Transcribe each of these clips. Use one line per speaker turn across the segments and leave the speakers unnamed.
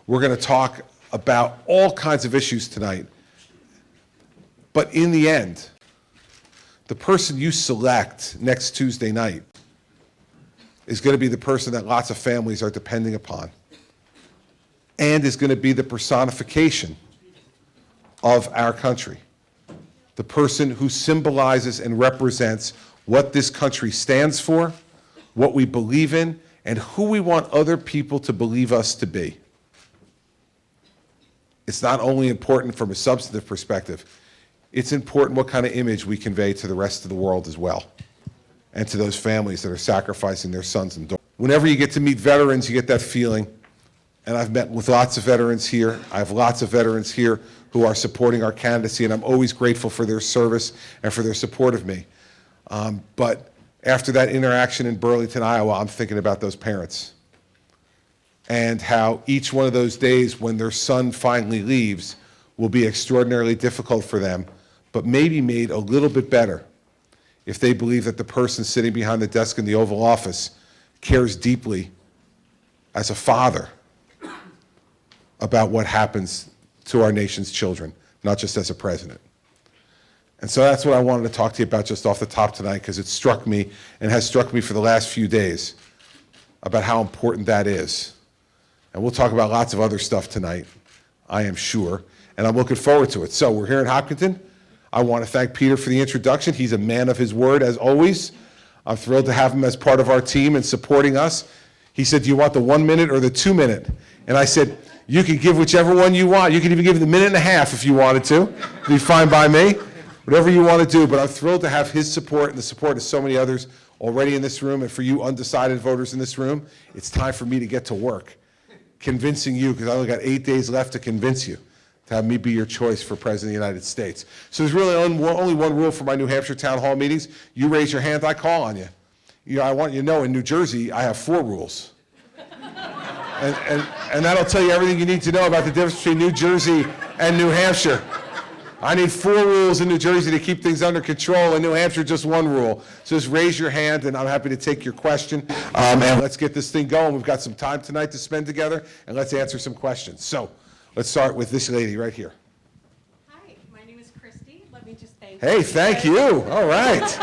We're going to talk about all kinds of issues tonight. But in the end, the person you select next Tuesday night is going to be the person that lots of families are depending upon, and is going to be the personification of our country. The person who symbolizes and represents what this country stands for, what we believe in, and who we want other people to believe us to be. It's not only important from a substantive perspective, it's important what kind of image we convey to the rest of the world as well, and to those families that are sacrificing their sons and daughters. Whenever you get to meet veterans, you get that feeling, and I've met with lots of veterans here. I have lots of veterans here who are supporting our candidacy, and I'm always grateful for their service and for their support of me. But after that interaction in Burlington, Iowa, I'm thinking about those parents and how each one of those days when their son finally leaves will be extraordinarily difficult for them, but maybe made a little bit better if they believe that the person sitting behind the desk in the Oval Office cares deeply as a father about what happens to our nation's children, not just as a president. And so that's what I wanted to talk to you about just off the top tonight, because it struck me and has struck me for the last few days about how important that is. And we'll talk about lots of other stuff tonight, I am sure, and I'm looking forward to it. So we're here in Hopkinton. I want to thank Peter for the introduction. He's a man of his word, as always. I'm thrilled to have him as part of our team and supporting us. He said, do you want the 1 minute or the 2 minute? And I said, you can give whichever one you want. You can even give the 1.5 minutes if you wanted to. It'd be fine by me. Whatever you want to do, but I'm thrilled to have his support and the support of so many others already in this room. And for you undecided voters in this room, it's time for me to get to work, convincing you, because I only got 8 days left to convince you to have me be your choice for President of the United States. So there's really only one rule for my New Hampshire town hall meetings. You raise your hand, I call on you. You know, I want you to know in New Jersey, I have 4 rules. And that'll tell you everything you need to know about the difference between New Jersey and New Hampshire. I need 4 rules in New Jersey to keep things under control. In New Hampshire, just 1 rule. So just raise your hand, and I'm happy to take your question. And let's get this thing going. We've got some time tonight to spend together, and let's answer some questions. So let's start with this lady right here.
Hi, my name is Christie. Let me just thank you.
Hey, thank you. All right.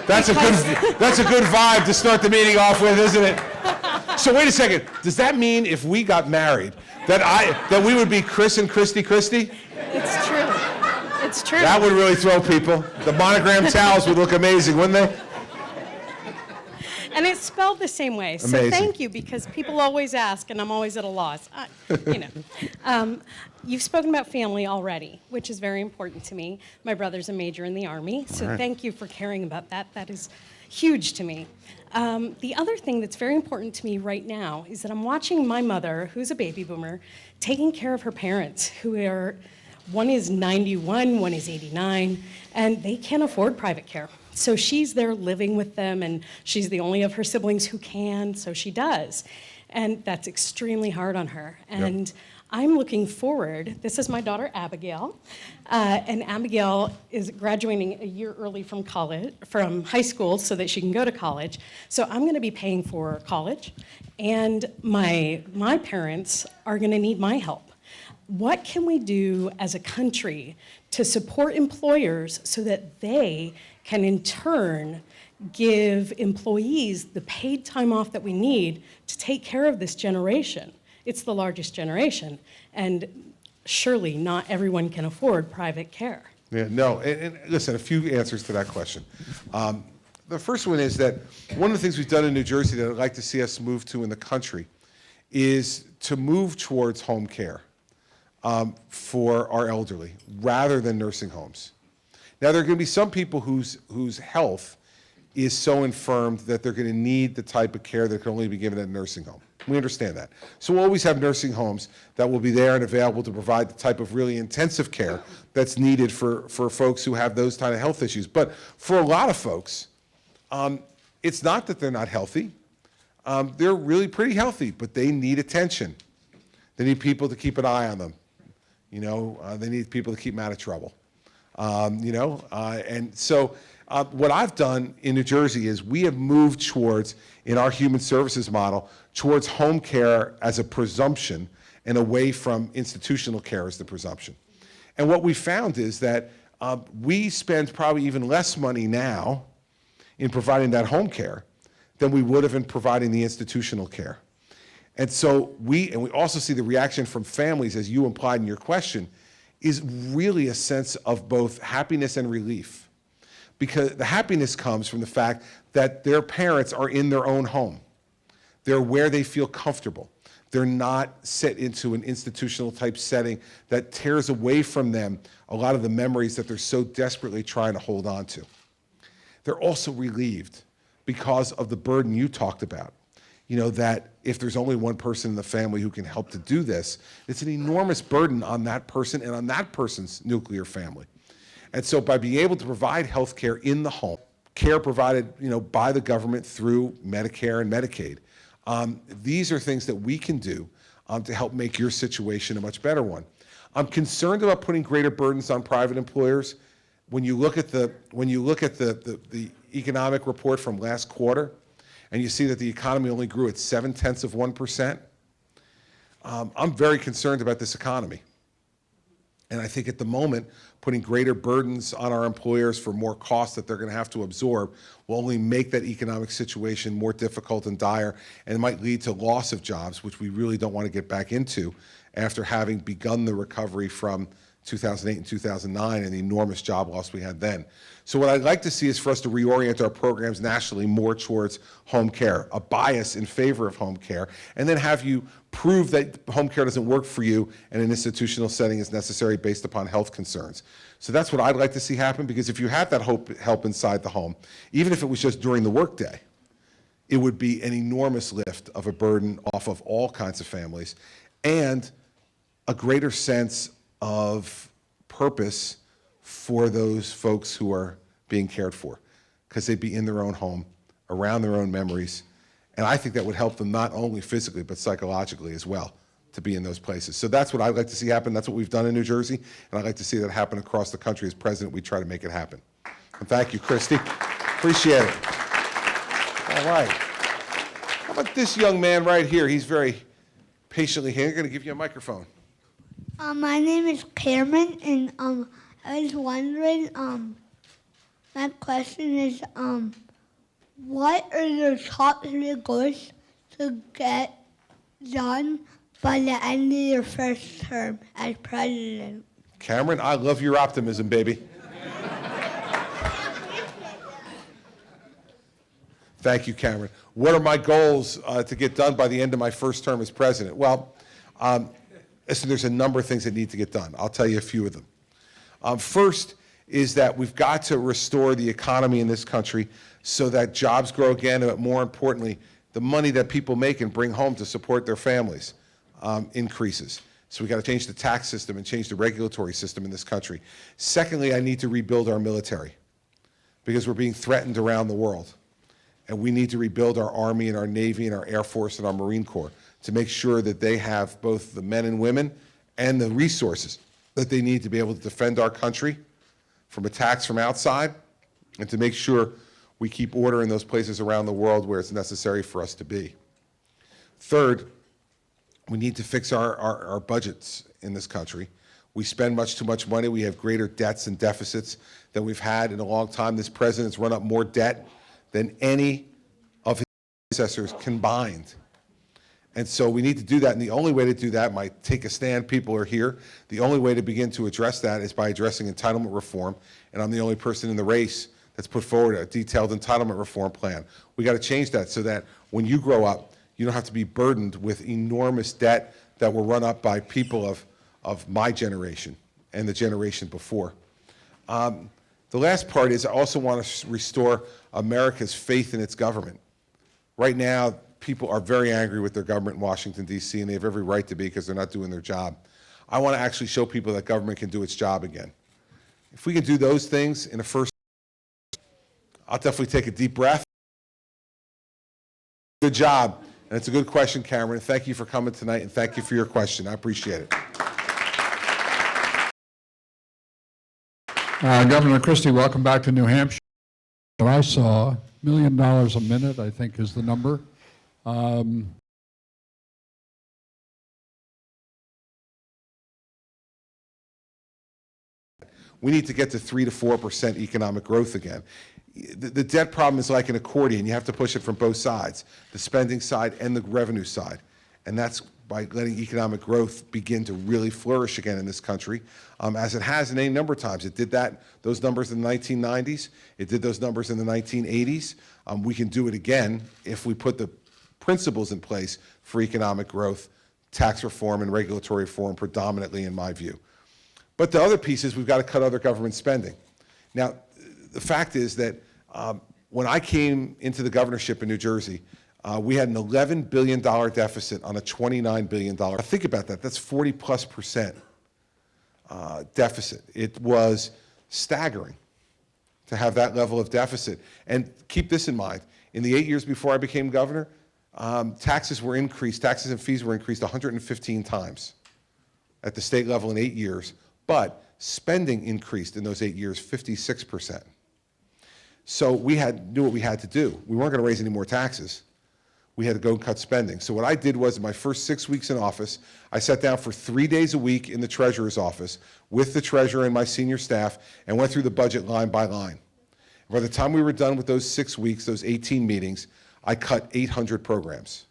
That's a good vibe to start the meeting off with, isn't it? So wait a second. Does that mean if we got married that we would be Chris and Christie?
It's true. It's true.
That would really throw people. The monogram towels would look amazing, wouldn't they?
And it's spelled the same way. So
Amazing.
thank you, because people always ask, and I'm always at a loss. You've spoken about family already, which is very important to me. My brother's a major in the Army, so
right.
Thank you for caring about that. That is huge to me. The other thing that's very important to me right now is that I'm watching my mother, who's a baby boomer, taking care of her parents, who are, one is 91, one is 89, and they can't afford private care. So she's there living with them, and she's the only of her siblings who can, so she does. And that's extremely hard on her. And yep. I'm looking forward, this is my daughter Abigail, and Abigail is graduating a year early from high school so that she can go to college. So I'm gonna be paying for college, and my parents are gonna need my help. What can we do as a country to support employers so that they can in turn give employees the paid time off that we need to take care of this generation? It's the largest generation, and surely not everyone can afford private care.
Yeah, no, and listen, a few answers to that question. The first one is that one of the things we've done in New Jersey that I'd like to see us move to in the country is to move towards home care for our elderly rather than nursing homes. Now, there are going to be some people whose health is so infirmed that they're going to need the type of care that can only be given at a nursing home. We understand that. So we'll always have nursing homes that will be there and available to provide the type of really intensive care that's needed for folks who have those kind of health issues. But for a lot of folks, it's not that they're not healthy. They're really pretty healthy, but they need attention. They need people to keep an eye on them. You know, they need people to keep them out of trouble. And so What I've done in New Jersey is we have moved towards, in our human services model, towards home care as a presumption and away from institutional care as the presumption. And what we found is that we spend probably even less money now in providing that home care than we would have in providing the institutional care. And so we also see the reaction from families, as you implied in your question, is really a sense of both happiness and relief. Because the happiness comes from the fact that their parents are in their own home. They're where they feel comfortable. They're not set into an institutional type setting that tears away from them a lot of the memories that they're so desperately trying to hold on to. They're also relieved because of the burden you talked about. You know, that if there's only one person in the family who can help to do this, it's an enormous burden on that person and on that person's nuclear family. And so by being able to provide health care in the home, care provided, you know, by the government through Medicare and Medicaid, these are things that we can do to help make your situation a much better one. I'm concerned about putting greater burdens on private employers. When you look at the economic report from last quarter, and you see that the economy only grew at 0.7%, I'm very concerned about this economy. And I think at the moment, putting greater burdens on our employers for more costs that they're going to have to absorb will only make that economic situation more difficult and dire, and it might lead to loss of jobs, which we really don't want to get back into after having begun the recovery from 2008 and 2009 and the enormous job loss we had then. So what I'd like to see is for us to reorient our programs nationally more towards home care, a bias in favor of home care, and then have you prove that home care doesn't work for you and an institutional setting is necessary based upon health concerns. So that's what I'd like to see happen, because if you have that help inside the home, even if it was just during the workday, it would be an enormous lift of a burden off of all kinds of families and a greater sense of purpose for those folks who are being cared for, because they'd be in their own home, around their own memories, and I think that would help them not only physically but psychologically as well to be in those places. So that's what I'd like to see happen. That's what we've done in New Jersey, and I'd like to see that happen across the country. As president, we try to make it happen. And thank you, Christie. Appreciate it. All right. How about this young man right here? He's very patiently here. I'm going to give you a microphone.
My name is Cameron, and I was wondering, my question is, what are your top 3 goals to get done by the end of your first term as president?
Cameron, I love your optimism, baby. Thank you, Cameron. What are my goals to get done by the end of my first term as president? Well, so there's a number of things that need to get done. I'll tell you a few of them. First is that we've got to restore the economy in this country so that jobs grow again, but more importantly, the money that people make and bring home to support their families increases. So we've got to change the tax system and change the regulatory system in this country. Secondly, I need to rebuild our military because we're being threatened around the world. And we need to rebuild our Army and our Navy and our Air Force and our Marine Corps to make sure that they have both the men and women and the resources that they need to be able to defend our country from attacks from outside, and to make sure we keep order in those places around the world where it's necessary for us to be. Third, we need to fix our budgets in this country. We spend much too much money. We have greater debts and deficits than we've had in a long time. This president's run up more debt than any of his predecessors combined. And so we need to do that, and the only way to do that might take a stand. People are here. The only way to begin to address that is by addressing entitlement reform, and I'm the only person in the race that's put forward a detailed entitlement reform plan. We got to change that so that when you grow up, you don't have to be burdened with enormous debt that were run up by people of my generation and the generation before. The last part is I also want to restore America's faith in its government. Right now, people are very angry with their government in Washington, D.C., and they have every right to be because they're not doing their job. I want to actually show people that government can do its job again. If we can do those things in the first, I'll definitely take a deep breath. Good job. And it's a good question, Cameron. Thank you for coming tonight, and thank you for your question. I appreciate it.
Governor Christie, welcome back to New Hampshire. that I saw, $1 million a minute, I think is the number.
We need to get to 3 to 4% economic growth again. The debt problem is like an accordion. You have to push it from both sides, the spending side and the revenue side. And that's by letting economic growth begin to really flourish again in this country, as it has in any number of times. It did those numbers in the 1990s. It did those numbers in the 1980s. We can do it again if we put the principles in place for economic growth, tax reform, and regulatory reform predominantly, in my view. But the other piece is we've got to cut other government spending. Now, the fact is that when I came into the governorship in New Jersey, we had an $11 billion deficit on a $29 billion. Think about that. That's 40+% deficit. It was staggering to have that level of deficit. And keep this in mind. In the 8 years before I became governor, taxes and fees were increased 115 times at the state level in 8 years. But spending increased in those 8 years 56%. So we knew what we had to do. We weren't going to raise any more taxes. We had to go and cut spending. So what I did was, in my first 6 weeks in office, I sat down for 3 days a week in the treasurer's office with the treasurer and my senior staff and went through the budget line by line. By the time we were done with those 6 weeks, those 18 meetings, I cut 800 programs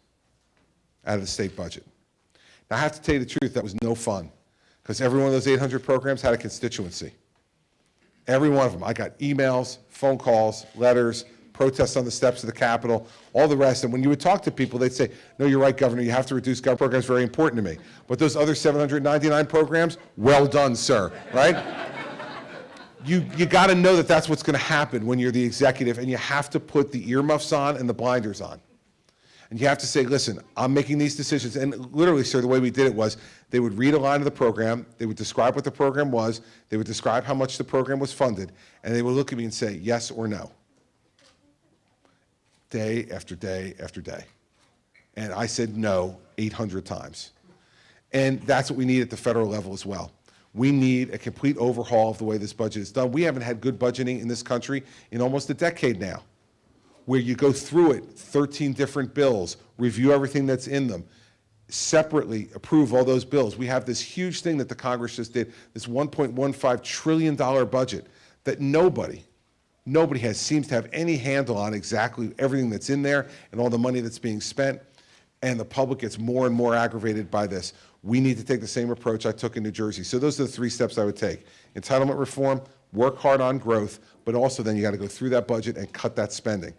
out of the state budget. Now, I have to tell you the truth, that was no fun, because every one of those 800 programs had a constituency. Every one of them. I got emails, phone calls, letters, protests on the steps of the Capitol, all the rest. And when you would talk to people, they'd say, no, you're right, Governor, you have to reduce government programs, very important to me. But those other 799 programs, well done, sir, right? You got to know that that's what's going to happen when you're the executive, and you have to put the earmuffs on and the blinders on. And you have to say, listen, I'm making these decisions. And literally, sir, the way we did it was they would read a line of the program, they would describe what the program was, they would describe how much the program was funded, and they would look at me and say, yes or no. Day after day after day. And I said no 800 times. And that's what we need at the federal level as well. We need a complete overhaul of the way this budget is done. We haven't had good budgeting in this country in almost a decade now, where you go through it, 13 different bills, review everything that's in them, separately approve all those bills. We have this huge thing that the Congress just did, this $1.15 trillion budget that nobody seems to have any handle on exactly everything that's in there and all the money that's being spent, and the public gets more and more aggravated by this. We need to take the same approach I took in New Jersey. So those are the 3 steps I would take. Entitlement reform, work hard on growth, but also then you got to go through that budget and cut that spending.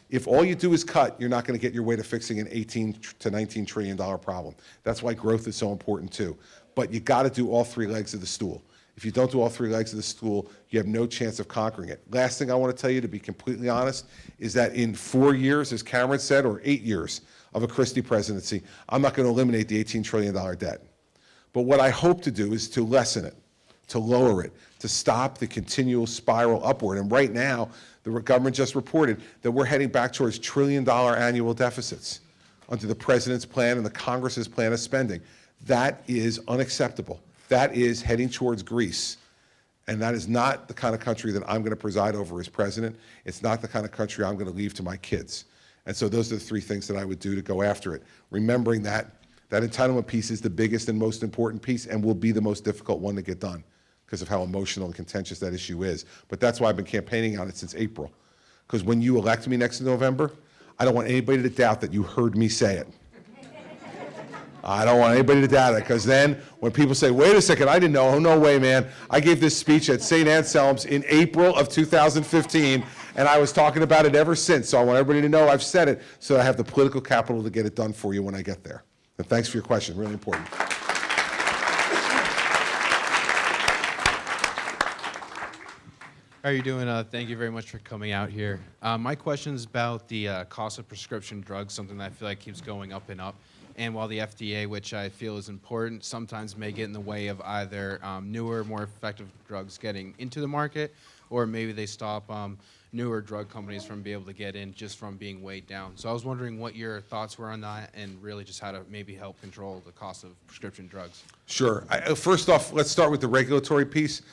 If all you do is cut, you're not going to get your way to fixing an $18 to $19 trillion problem. That's why growth is so important too. But you got to do all 3 legs of the stool. If you don't do all 3 legs of the stool, you have no chance of conquering it. Last thing I want to tell you, to be completely honest, is that in 4 years, as Cameron said, or 8 years of a Christie presidency, I'm not going to eliminate the $18 trillion debt. But what I hope to do is to lessen it, to lower it, to stop the continual spiral upward. And right now, the government just reported that we're heading back towards $1 trillion annual deficits under the president's plan and the Congress's plan of spending. That is unacceptable. That is heading towards Greece. And that is not the kind of country that I'm going to preside over as president. It's not the kind of country I'm going to leave to my kids. And so those are the 3 things that I would do to go after it, remembering that that entitlement piece is the biggest and most important piece and will be the most difficult one to get done because of how emotional and contentious that issue is. But that's why I've been campaigning on it since April. Because when you elect me next November, I don't want anybody to doubt that you heard me say it. I don't want anybody to doubt it, because then when people say, wait a second, I didn't know, oh, no way, man. I gave this speech at St. Anselm's in April of 2015, and I was talking about it ever since. So I want everybody to know I've said it, so I have the political capital to get it done for you when I get there. And thanks for your question, really important.
How are you doing? Thank you very much for coming out here. My question is about the cost of prescription drugs, something that I feel like keeps going up and up. And while the FDA, which I feel is important, sometimes may get in the way of either newer, more effective drugs getting into the market, or maybe they stop newer drug companies from being able to get in just from being weighed down. So I was wondering what your thoughts were on that, and really just how to maybe help control the cost of prescription drugs.
Sure. First off, let's start with the regulatory piece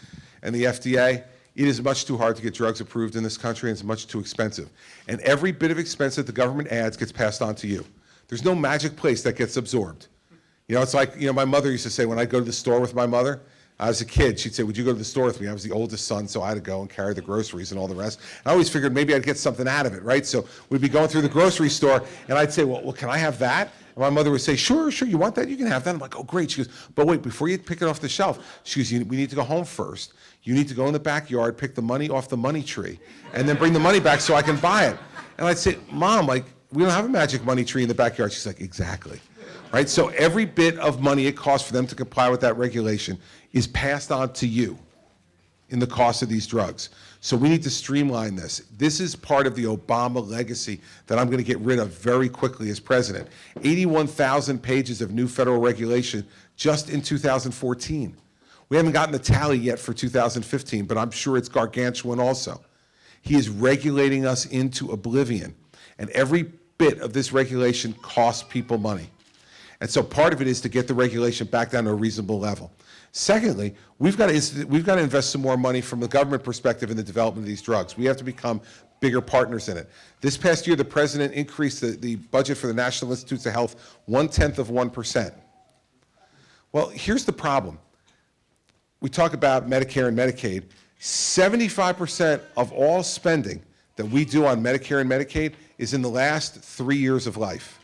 and the FDA. it is much too hard to get drugs approved in this country, and it's much too expensive. And every bit of expense that the government adds gets passed on to you. There's no magic place that gets absorbed. You know, it's like, you know, my mother used to say when I'd go to the store with my mother, I was a kid, she'd say, would you go to the store with me? I was the oldest son, so I had to go and carry the groceries and all the rest. I always figured maybe I'd get something out of it, right? So we'd be going through the grocery store, and I'd say, well, can I have that? And my mother would say, sure, you want that? You can have that. I'm like, oh, great. She goes, but wait, before you pick it off the shelf, she goes, we need to go home first. You need to go in the backyard, pick the money off the money tree, and then bring the money back so I can buy it. And I'd say, Mom, like, we don't have a magic money tree in the backyard. She's like, exactly. Right? So every bit of money it costs for them to comply with that regulation is passed on to you in the cost of these drugs. So we need to streamline this. This is part of the Obama legacy that I'm going to get rid of very quickly as president. 81,000 pages of new federal regulation just in 2014. We haven't gotten the tally yet for 2015, but I'm sure it's gargantuan also. He is regulating us into oblivion, and every bit of this regulation costs people money. And so part of it is to get the regulation back down to a reasonable level. Secondly, we've got to invest some more money from the government perspective in the development of these drugs. We have to become bigger partners in it. This past year, the president increased the budget for the National Institutes of Health 0.1%. Well, here's the problem. We talk about Medicare and Medicaid. 75% of all spending that we do on Medicare and Medicaid is in the last 3 years of life.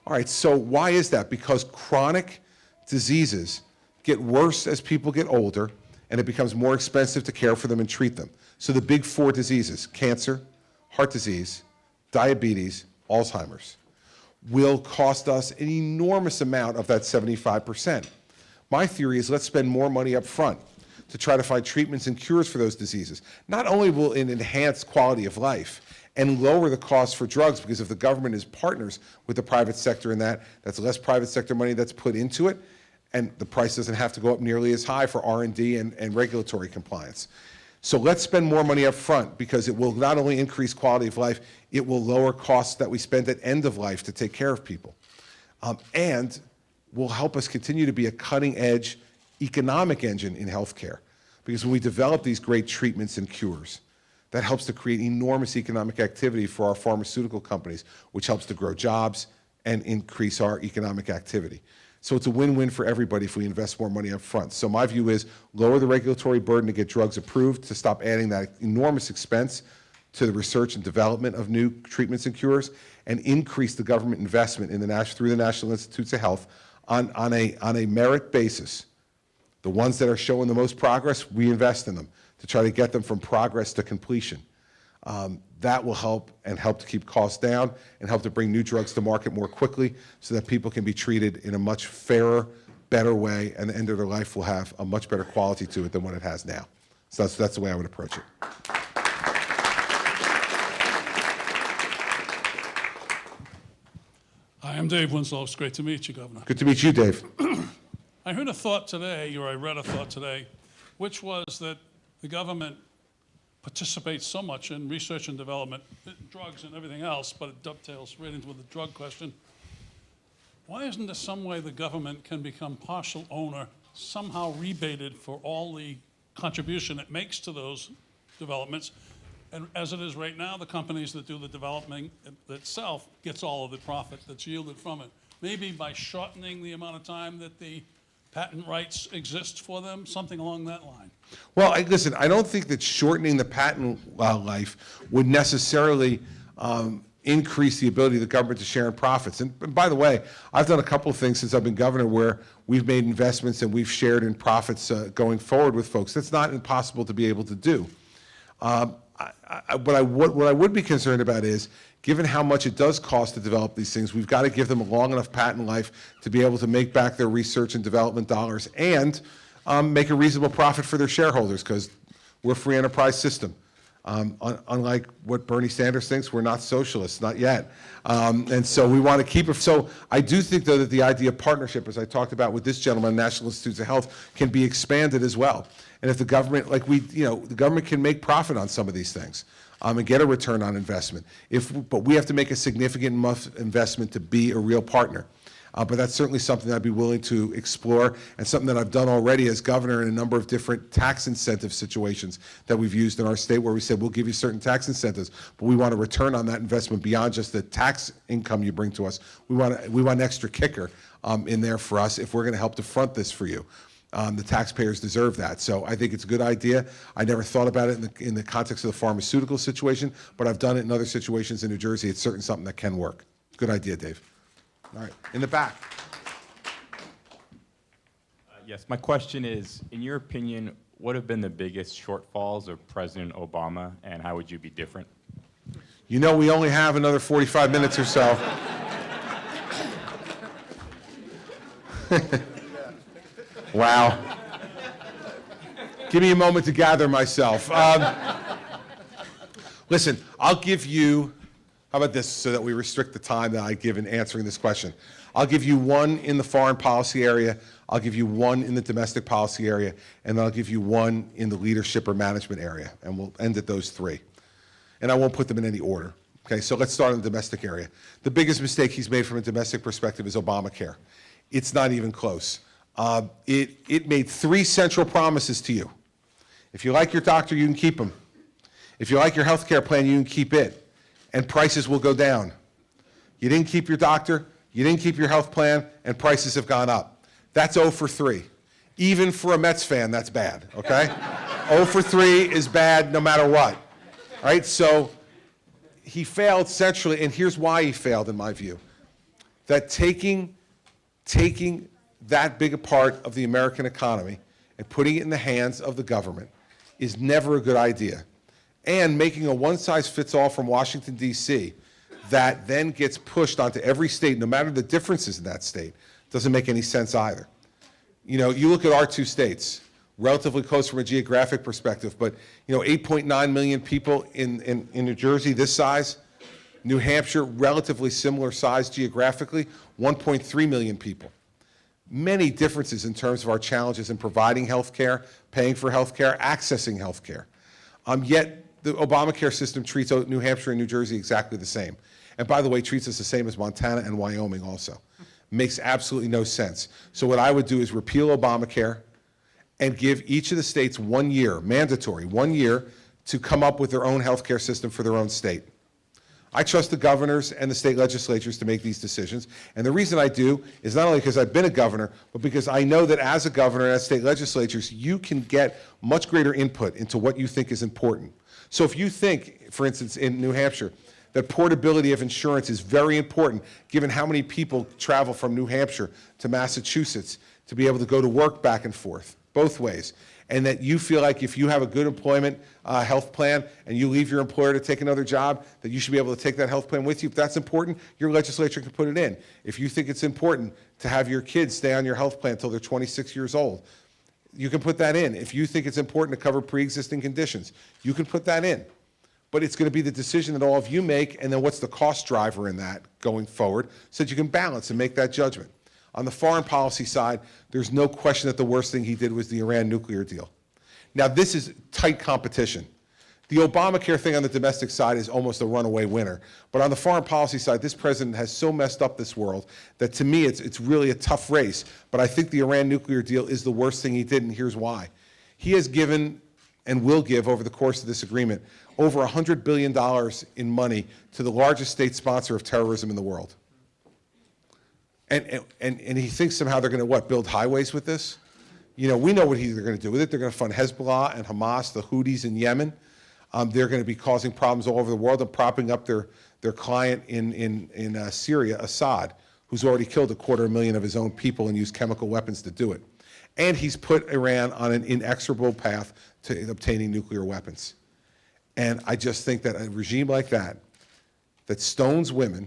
All right, so why is that? Because chronic diseases get worse as people get older, and it becomes more expensive to care for them and treat them. So the big four diseases, cancer, heart disease, diabetes, Alzheimer's, will cost us an enormous amount of that 75%. My theory is let's spend more money up front to try to find treatments and cures for those diseases. Not only will it enhance quality of life and lower the cost for drugs, because if the government is partners with the private sector in that, that's less private sector money that's put into it, and the price doesn't have to go up nearly as high for R&D and regulatory compliance. So let's spend more money up front, because it will not only increase quality of life, it will lower costs that we spend at end of life to take care of people. And will help us continue to be a cutting-edge economic engine in healthcare. Because when we develop these great treatments and cures, that helps to create enormous economic activity for our pharmaceutical companies, which helps to grow jobs and increase our economic activity. So it's a win-win for everybody if we invest more money up front. So my view is lower the regulatory burden to get drugs approved, to stop adding that enormous expense to the research and development of new treatments and cures, and increase the government investment in through the National Institutes of Health on a merit basis. The ones that are showing the most progress, we invest in them to try to get them from progress to completion. That will help to keep costs down and help to bring new drugs to market more quickly so that people can be treated in a much fairer, better way, and the end of their life will have a much better quality to it than what it has now. So that's the way I would approach it.
Hi, I'm Dave Winslow. It's great to meet you, Governor.
Good to meet you, Dave.
I heard a thought today, or I read a thought today, which was that the government participates so much in research and development, drugs and everything else, but it dovetails right into the drug question. Why isn't there some way the government can become partial owner, somehow rebated for all the contribution it makes to those developments? And as it is right now, the companies that do the development itself gets all of the profit that's yielded from it. Maybe by shortening the amount of time that the patent rights exist for them, something along that line.
Well, listen, I don't think that shortening the patent life would necessarily increase the ability of the government to share in profits. And by the way, I've done a couple of things since I've been governor where we've made investments and we've shared in profits going forward with folks. That's not impossible to be able to do. What I would be concerned about is, given how much it does cost to develop these things, we've got to give them a long enough patent life to be able to make back their research and development dollars and make a reasonable profit for their shareholders, because we're a free enterprise system. Unlike what Bernie Sanders thinks, we're not socialists, not yet. And so we want to keep it. So I do think, though, that the idea of partnership, as I talked about with this gentleman, National Institutes of Health, can be expanded as well. And if the government, the government can make profit on some of these things and get a return on investment. But we have to make a significant enough investment to be a real partner. But that's certainly something I'd be willing to explore, and something that I've done already as governor in a number of different tax incentive situations that we've used in our state, where we said, we'll give you certain tax incentives, but we want a return on that investment beyond just the tax income you bring to us. We want an extra kicker in there for us if we're going to help to front this for you. The taxpayers deserve that. So I think it's a good idea. I never thought about it in the context of the pharmaceutical situation, but I've done it in other situations in New Jersey. It's certainly something that can work. Good idea, Dave. All right, in the back.
Yes, my question is, in your opinion, what have been the biggest shortfalls of President Obama, and how would you be different?
You know, we only have another 45 minutes or so. Wow. Give me a moment to gather myself. Listen, I'll give you, how about this, so that we restrict the time that I give in answering this question. I'll give you one in the foreign policy area, I'll give you one in the domestic policy area, and then I'll give you one in the leadership or management area, and we'll end at those three. And I won't put them in any order. Okay, so let's start in the domestic area. The biggest mistake he's made from a domestic perspective is Obamacare. It's not even close. It made three central promises to you. If you like your doctor, you can keep him. If you like your health care plan, you can keep it, and prices will go down. You didn't keep your doctor, you didn't keep your health plan, and prices have gone up. That's 0 for 3. Even for a Mets fan, that's bad, okay? 0 for 3 is bad no matter what. All right, so he failed centrally, and here's why he failed in my view. That taking that big a part of the American economy and putting it in the hands of the government is never a good idea. And making a one-size-fits-all from Washington, D.C. that then gets pushed onto every state, no matter the differences in that state, doesn't make any sense either. You know, you look at our two states, relatively close from a geographic perspective, but 8.9 million people in New Jersey, this size. New Hampshire, relatively similar size geographically, 1.3 million people. Many differences in terms of our challenges in providing health care, paying for health care, accessing health care. Yet the Obamacare system treats New Hampshire and New Jersey exactly the same. And by the way, treats us the same as Montana and Wyoming also. Makes absolutely no sense. So what I would do is repeal Obamacare and give each of the states 1 year, mandatory, 1 year, to come up with their own health care system for their own state. I trust the governors and the state legislatures to make these decisions. And the reason I do is not only because I've been a governor, but because I know that as a governor and as state legislatures, you can get much greater input into what you think is important. So if you think, for instance, in New Hampshire, that portability of insurance is very important, given how many people travel from New Hampshire to Massachusetts to be able to go to work back and forth, both ways, and that you feel like if you have a good employment health plan and you leave your employer to take another job, that you should be able to take that health plan with you. If that's important, your legislature can put it in. If you think it's important to have your kids stay on your health plan until they're 26 years old, you can put that in. If you think it's important to cover pre-existing conditions, you can put that in. But it's going to be the decision that all of you make, and then what's the cost driver in that going forward, so that you can balance and make that judgment. On the foreign policy side, there's no question that the worst thing he did was the Iran nuclear deal. Now, this is tight competition. The Obamacare thing on the domestic side is almost a runaway winner. But on the foreign policy side, this president has so messed up this world that to me it's really a tough race. But I think the Iran nuclear deal is the worst thing he did, and here's why. He has given and will give over the course of this agreement over $100 billion in money to the largest state sponsor of terrorism in the world. And he thinks somehow they're going to, what, build highways with this? You know, we know what they're going to do with it. They're going to fund Hezbollah and Hamas, the Houthis in Yemen. They're going to be causing problems all over the world and propping up their client in Syria, Assad, who's already killed 250,000 of his own people and used chemical weapons to do it. And he's put Iran on an inexorable path to obtaining nuclear weapons. And I just think that a regime like that stones women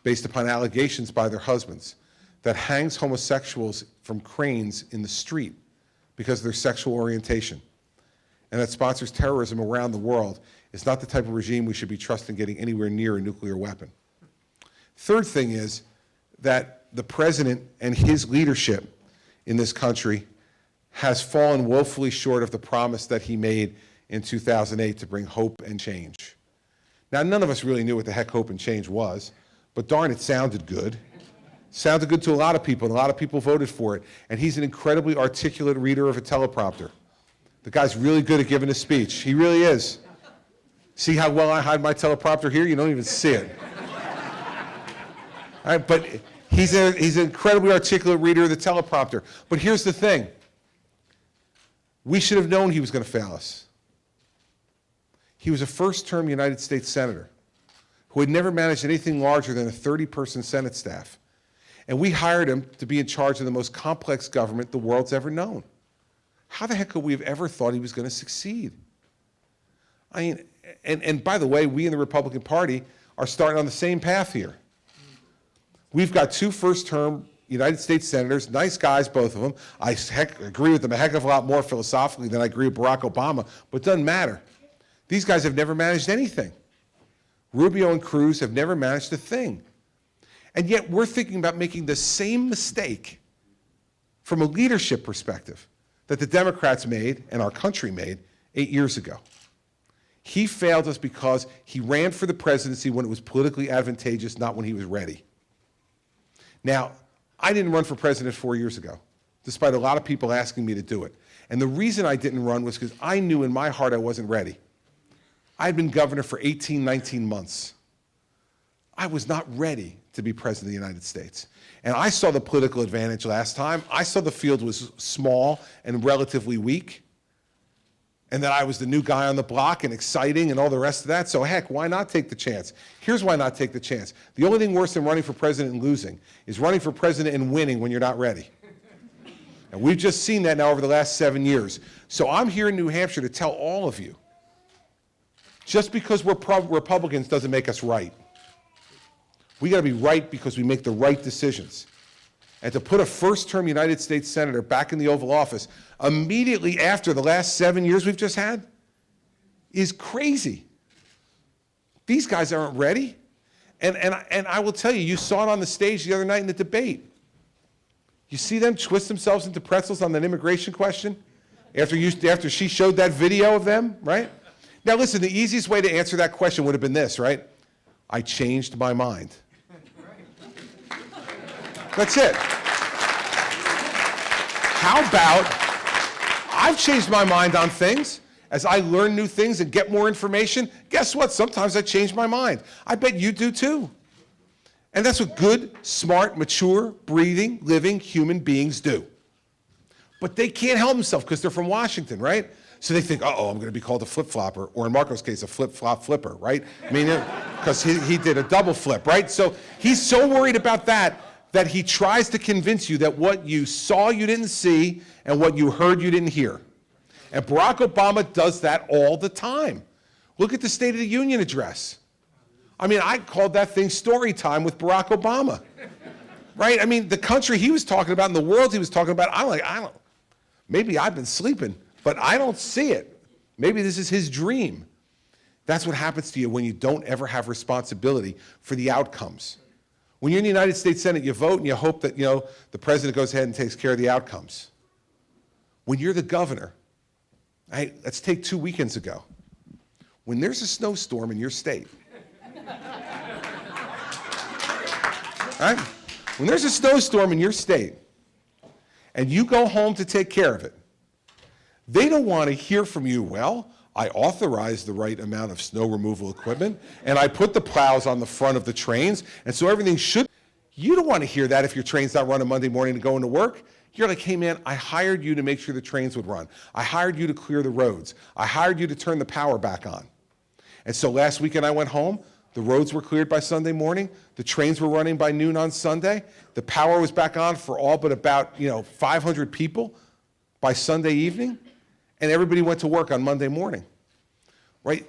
based upon allegations by their husbands, that hangs homosexuals from cranes in the street because of their sexual orientation, and that sponsors terrorism around the world is not the type of regime we should be trusting getting anywhere near a nuclear weapon. Third thing is that the president and his leadership in this country has fallen woefully short of the promise that he made in 2008 to bring hope and change. Now, none of us really knew what the heck hope and change was, but darn, it sounded good. Sounded good to a lot of people, and a lot of people voted for it. And he's an incredibly articulate reader of a teleprompter. The guy's really good at giving a speech. He really is. See how well I hide my teleprompter here? You don't even see it. All right, but he's an incredibly articulate reader of the teleprompter. But here's the thing. We should have known he was going to fail us. He was a first-term United States Senator who had never managed anything larger than a 30-person Senate staff. And we hired him to be in charge of the most complex government the world's ever known. How the heck could we have ever thought he was going to succeed? I mean, and by the way, we in the Republican Party are starting on the same path here. We've got 2 first-term United States senators, nice guys, both of them. I agree with them a heck of a lot more philosophically than I agree with Barack Obama, but it doesn't matter. These guys have never managed anything. Rubio and Cruz have never managed a thing. And yet we're thinking about making the same mistake from a leadership perspective that the Democrats made and our country made 8 years ago. He failed us because he ran for the presidency when it was politically advantageous, not when he was ready. Now, I didn't run for president 4 years ago, despite a lot of people asking me to do it. And the reason I didn't run was because I knew in my heart I wasn't ready. I'd been governor for 18, 19 months. I was not ready to be president of the United States. And I saw the political advantage last time. I saw the field was small and relatively weak, and that I was the new guy on the block and exciting and all the rest of that. So heck, why not take the chance? Here's why not take the chance. The only thing worse than running for president and losing is running for president and winning when you're not ready. And we've just seen that now over the last 7 years. So I'm here in New Hampshire to tell all of you, just because we're Republicans doesn't make us right. We got to be right because we make the right decisions. And to put a first-term United States Senator back in the Oval Office immediately after the last 7 years we've just had is crazy. These guys aren't ready. And I will tell you, you saw it on the stage the other night in the debate. You see them twist themselves into pretzels on that immigration question after she showed that video of them, right? Now listen, the easiest way to answer that question would have been this, right? I changed my mind. That's it. How about I've changed my mind on things as I learn new things and get more information. Guess what? Sometimes I change my mind. I bet you do too. And that's what good, smart, mature, breathing, living human beings do. But they can't help themselves because they're from Washington, right? So they think, uh-oh, I'm going to be called a flip-flopper, or in Marco's case, a flip-flop flipper, right? I mean, because he did a double flip, right? So he's so worried about that he tries to convince you that what you saw you didn't see and what you heard you didn't hear. And Barack Obama does that all the time. Look at the State of the Union address. I mean, I called that thing story time with Barack Obama, right? I mean, the country he was talking about and the world he was talking about, maybe I've been sleeping, but I don't see it. Maybe this is his dream. That's what happens to you when you don't ever have responsibility for the outcomes. When you're in the United States Senate, you vote and you hope that, the president goes ahead and takes care of the outcomes. When you're the governor, let's take 2 weekends ago. When there's a snowstorm in your state, right? When there's a snowstorm in your state and you go home to take care of it, they don't want to hear from you, well, I authorized the right amount of snow removal equipment, and I put the plows on the front of the trains, and so everything should. You don't want to hear that if your train's not running Monday morning to go into work. You're like, hey man, I hired you to make sure the trains would run. I hired you to clear the roads. I hired you to turn the power back on. And so last weekend I went home, the roads were cleared by Sunday morning, the trains were running by noon on Sunday, the power was back on for all but about 500 people by Sunday evening, and everybody went to work on Monday morning, right?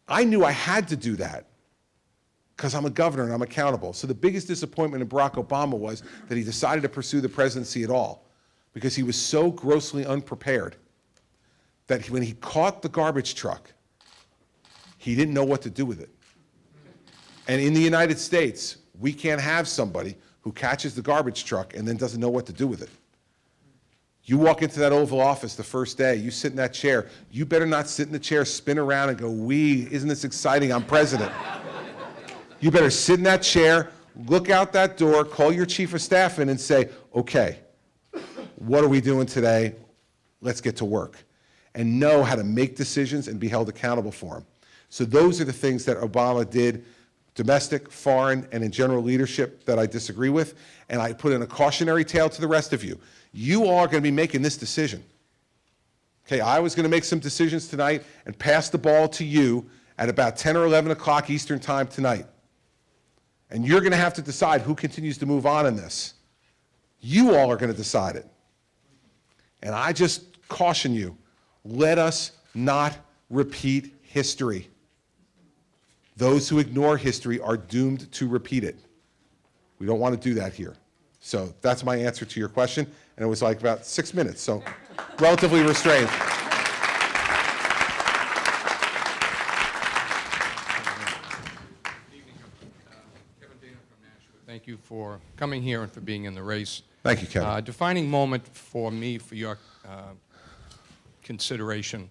I knew I had to do that because I'm a governor and I'm accountable. So the biggest disappointment in Barack Obama was that he decided to pursue the presidency at all because he was so grossly unprepared that when he caught the garbage truck, he didn't know what to do with it. And in the United States, we can't have somebody who catches the garbage truck and then doesn't know what to do with it. You walk into that Oval Office the first day, you sit in that chair, you better not sit in the chair, spin around and go, isn't this exciting, I'm president. You better sit in that chair, look out that door, call your chief of staff in and say, okay, what are we doing today? Let's get to work. And know how to make decisions and be held accountable for them. So those are the things that Obama did, domestic, foreign, and in general leadership, that I disagree with. And I put in a cautionary tale to the rest of you. You all are going to be making this decision. Okay, I was going to make some decisions tonight and pass the ball to you at about 10 or 11 o'clock Eastern time tonight. And you're going to have to decide who continues to move on in this. You all are going to decide it. And I just caution you, let us not repeat history. Those who ignore history are doomed to repeat it. We don't want to do that here. So that's my answer to your question. And it was like about 6 minutes, so relatively restrained.
Thank you for coming here and for being in the race.
Thank you, Kevin.
A defining moment for me, for your consideration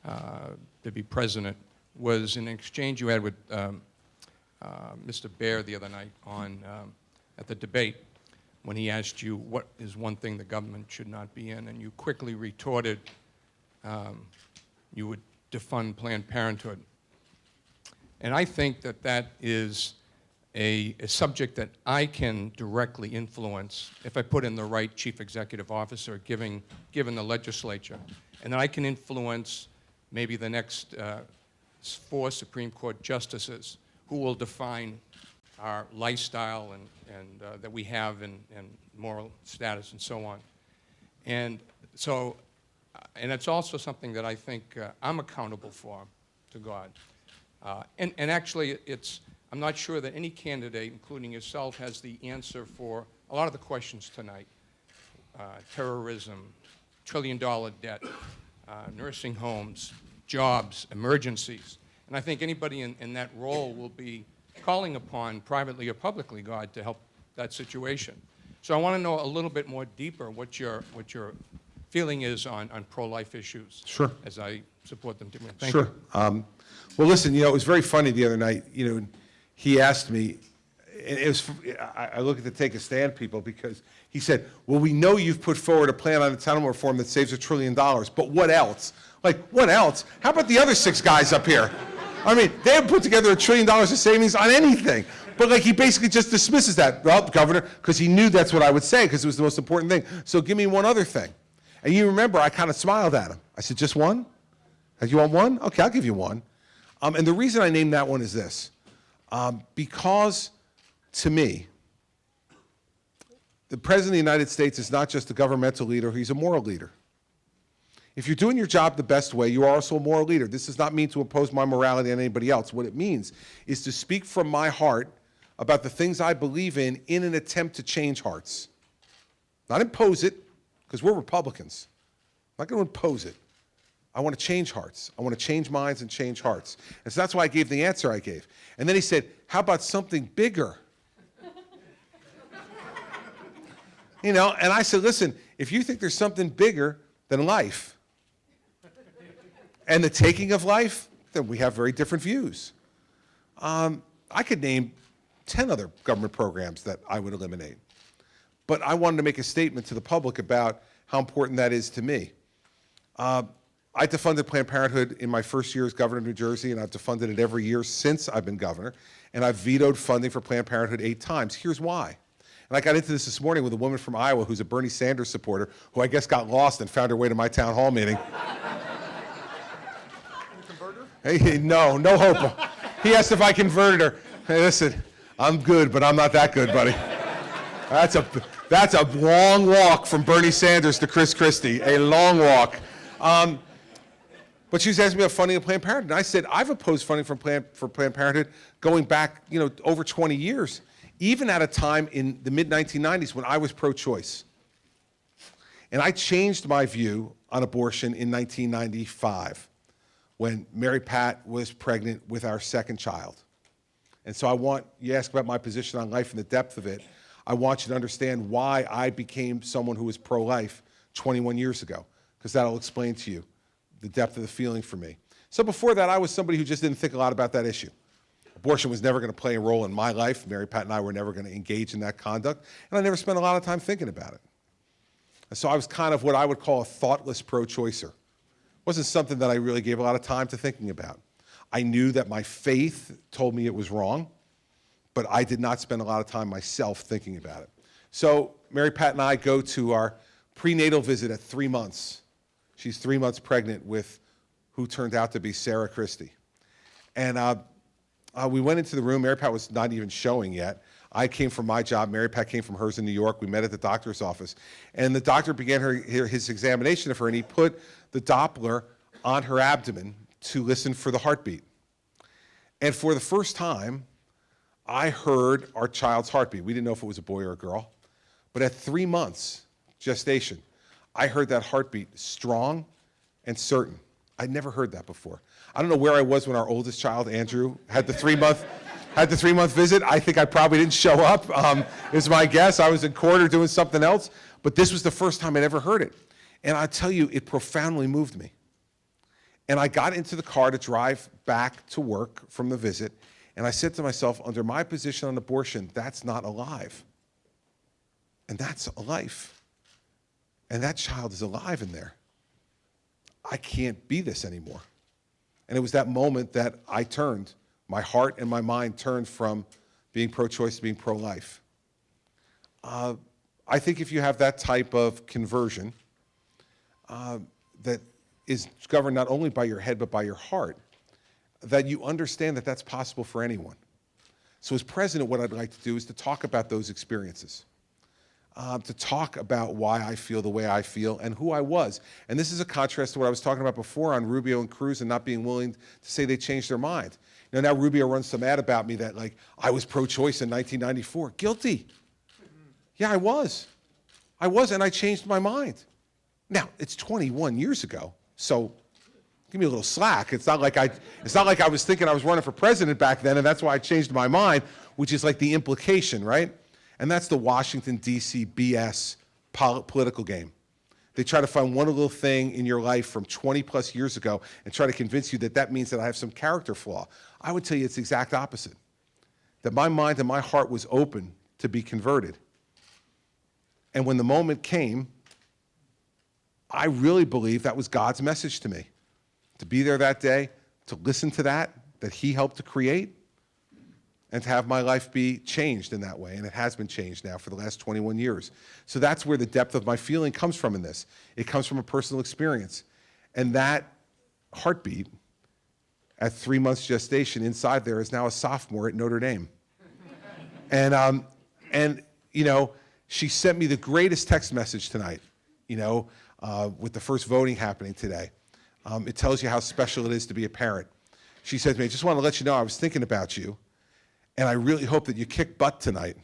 to be president, was an exchange you had with Mr. Baer the other night at the debate, when he asked you what is one thing the government should not be in, and you quickly retorted you would defund Planned Parenthood. And I think that that is a subject that I can directly influence if I put in the right chief executive officer given the legislature, and that I can influence maybe the next 4 Supreme Court justices who will define our lifestyle and that we have and moral status and so on. And so, and it's also something that I think I'm accountable for to God. And actually, I'm not sure that any candidate, including yourself, has the answer for a lot of the questions tonight. Terrorism, trillion-dollar debt, nursing homes, jobs, emergencies. And I think anybody in that role will be calling upon, privately or publicly, God to help that situation. So I want to know a little bit more deeper what your feeling is on pro-life issues.
Sure.
As I support them. Thank
Sure.
you.
Well, listen, it was very funny the other night. He asked me, and I look at the Take a Stand people, because he said, well, we know you've put forward a plan on entitlement reform that saves $1 trillion, but what else? Like, what else? How about the other 6 guys up here? I mean, they haven't put together $1 trillion of savings on anything. But like, he basically just dismisses that. Well, Governor, because he knew that's what I would say, because it was the most important thing. So give me one other thing. And you remember, I kind of smiled at him. I said, just one? You want one? Okay, I'll give you one. And the reason I named that one is this. Because, to me, the President of the United States is not just a governmental leader, he's a moral leader. If you're doing your job the best way, you are also a moral leader. This does not mean to impose my morality on anybody else. What it means is to speak from my heart about the things I believe in an attempt to change hearts. Not impose it, because we're Republicans. I'm not going to impose it. I want to change hearts. I want to change minds and change hearts. And so that's why I gave the answer I gave. And then he said, how about something bigger? And I said, listen, if you think there's something bigger than life and the taking of life, then we have very different views. I could name 10 other government programs that I would eliminate. But I wanted to make a statement to the public about how important that is to me. I defunded Planned Parenthood in my first year as governor of New Jersey, and I've defunded it every year since I've been governor, and I've vetoed funding for Planned Parenthood 8 times. Here's why. And I got into this morning with a woman from Iowa who's a Bernie Sanders supporter, who I guess got lost and found her way to my town hall meeting. Hey, no hope. He asked if I converted her. Hey, listen, I'm good, but I'm not that good, buddy. That's a long walk from Bernie Sanders to Christie, a long walk. But she was asking me about funding of Planned Parenthood. And I said, I've opposed funding for Planned Parenthood going back, over 20 years, even at a time in the mid-1990s when I was pro-choice. And I changed my view on abortion in 1995 when Mary Pat was pregnant with our 2nd child. And so you ask about my position on life and the depth of it, I want you to understand why I became someone who was pro-life 21 years ago, because that'll explain to you the depth of the feeling for me. So before that, I was somebody who just didn't think a lot about that issue. Abortion was never going to play a role in my life. Mary Pat and I were never going to engage in that conduct, and I never spent a lot of time thinking about it. And so I was kind of what I would call a thoughtless pro-choicer. It wasn't something that I really gave a lot of time to thinking about. I knew that my faith told me it was wrong, but I did not spend a lot of time myself thinking about it. So Mary Pat and I go to our prenatal visit at 3 months. She's 3 months pregnant with who turned out to be Sarah Christie. And we went into the room. Mary Pat was not even showing yet. I came from my job. Mary Pat came from hers in New York. We met at the doctor's office. And the doctor began his examination of her, and he put the Doppler on her abdomen to listen for the heartbeat. And for the first time, I heard our child's heartbeat. We didn't know if it was a boy or a girl. But at 3 months gestation, I heard that heartbeat strong and certain. I'd never heard that before. I don't know where I was when our oldest child, Andrew, had the 3 month visit. I think I probably didn't show up, is my guess. I was in court or doing something else. But this was the first time I'd ever heard it. And I tell you, it profoundly moved me. And I got into the car to drive back to work from the visit, and I said to myself, under my position on abortion, that's not alive. And that's a life. And that child is alive in there. I can't be this anymore. And it was that moment that I turned. My heart and my mind turned from being pro-choice to being pro-life. I think if you have that type of conversion that is governed not only by your head but by your heart, that you understand that that's possible for anyone. So as president, what I'd like to do is to talk about those experiences, to talk about why I feel the way I feel and who I was. And this is a contrast to what I was talking about before on Rubio and Cruz and not being willing to say they changed their mind. Now Rubio runs some ad about me that, like, I was pro-choice in 1994. Guilty. Yeah, I was, and I changed my mind. Now, it's 21 years ago, so give me a little slack. It's not like I was thinking I was running for president back then, and that's why I changed my mind, which is like the implication, right? And that's the Washington, D.C. BS political game. They try to find one little thing in your life from 20 plus years ago and try to convince you that that means that I have some character flaw. I would tell you it's the exact opposite. That my mind and my heart was open to be converted. And when the moment came, I really believe that was God's message to me. To be there that day, to listen to that He helped to create, and to have my life be changed in that way. And it has been changed now for the last 21 years. So that's where the depth of my feeling comes from in this. It comes from a personal experience. And that heartbeat at 3 months gestation inside there is now a sophomore at Notre Dame. And you know, she sent me the greatest text message tonight, you know, with the first voting happening today. It tells you how special it is to be a parent. She said to me, I just want to let you know I was thinking about you, and I really hope that you kick butt tonight.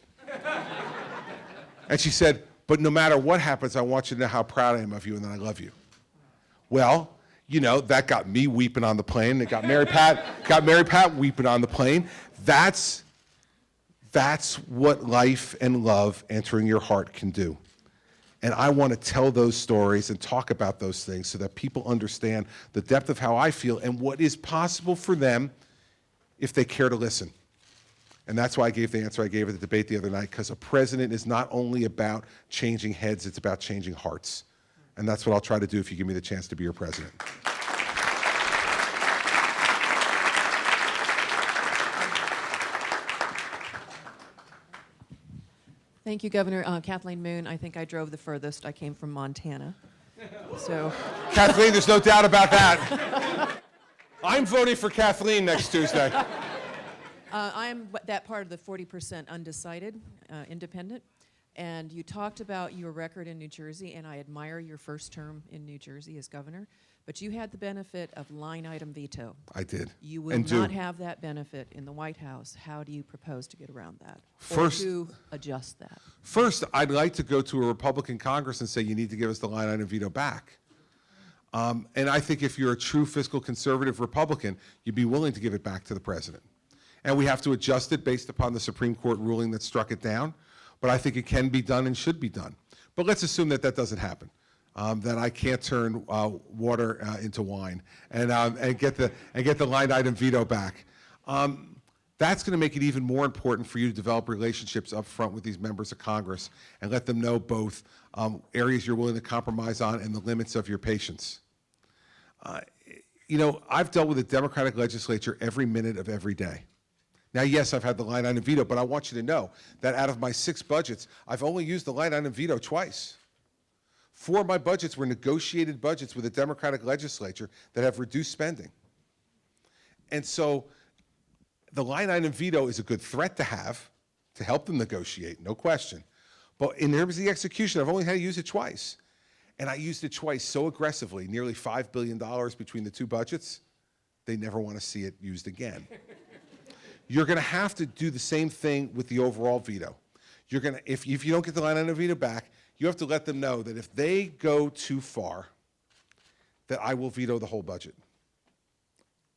And she said, but no matter what happens, I want you to know how proud I am of you and that I love you. Well, you know, that got me weeping on the plane. It got Mary Pat weeping on the plane. That's what life and love entering your heart can do. And I want to tell those stories and talk about those things so that people understand the depth of how I feel and what is possible for them if they care to listen. And that's why I gave the answer I gave at the debate the other night, because a president is not only about changing heads, it's about changing hearts. And that's what I'll try to do if you give me the chance to be your president.
Thank you, Governor. Kathleen Moon, I think I drove the furthest. I came from Montana. So,
Kathleen, there's no doubt about that. I'm voting for Kathleen next Tuesday.
I'm that part of the 40% undecided, independent. And you talked about your record in New Jersey, and I admire your first term in New Jersey as governor. But you had the benefit of line item veto.
I did.
You will not have that benefit in the White House. How do you propose to get around that?
First,
or to adjust that?
First, I'd like to go to a Republican Congress and say, you need to give us the line item veto back. And I think if you're a true fiscal conservative Republican, you'd be willing to give it back to the president. And we have to adjust it based upon the Supreme Court ruling that struck it down. But I think it can be done and should be done. But let's assume that that doesn't happen. That I can't turn water into wine and get the line item veto back. That's going to make it even more important for you to develop relationships up front with these members of Congress and let them know both areas you're willing to compromise on and the limits of your patience. You know, I've dealt with the Democratic legislature every minute of every day. Now, yes, I've had the line item veto, but I want you to know that out of my 6 budgets, I've only used the line item veto twice. 4 of my budgets were negotiated budgets with the Democratic legislature that have reduced spending. And so the line item veto is a good threat to have to help them negotiate, no question. But in terms of the execution, I've only had to use it twice. And I used it twice so aggressively, nearly $5 billion between the 2 budgets, they never want to see it used again. You're going to have to do the same thing with the overall veto. You're going to, if you don't get the line item veto back, you have to let them know that if they go too far, that I will veto the whole budget.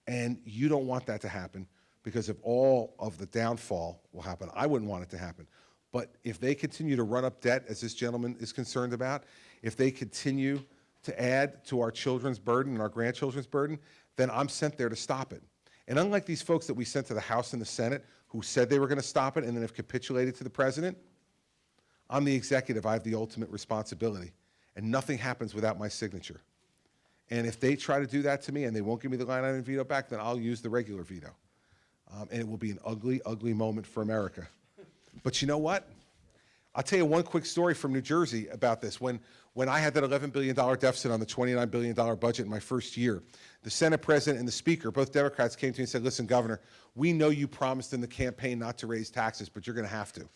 And you don't want that to happen because of all of the downfall will happen. I wouldn't want it to happen. But if they continue to run up debt, as this gentleman is concerned about, if they continue to add to our children's burden and our grandchildren's burden, then I'm sent there to stop it. And unlike these folks that we sent to the House and the Senate who said they were going to stop it and then have capitulated to the president, I'm the executive. I have the ultimate responsibility. And nothing happens without my signature. And if they try to do that to me and they won't give me the line item veto back, then I'll use the regular veto. And it will be an ugly, ugly moment for America. But you know what? I'll tell you one quick story from New Jersey about this. When I had that $11 billion deficit on the $29 billion budget in my first year, the Senate President and the Speaker, both Democrats, came to me and said, listen, Governor, we know you promised in the campaign not to raise taxes, but you're going to have to,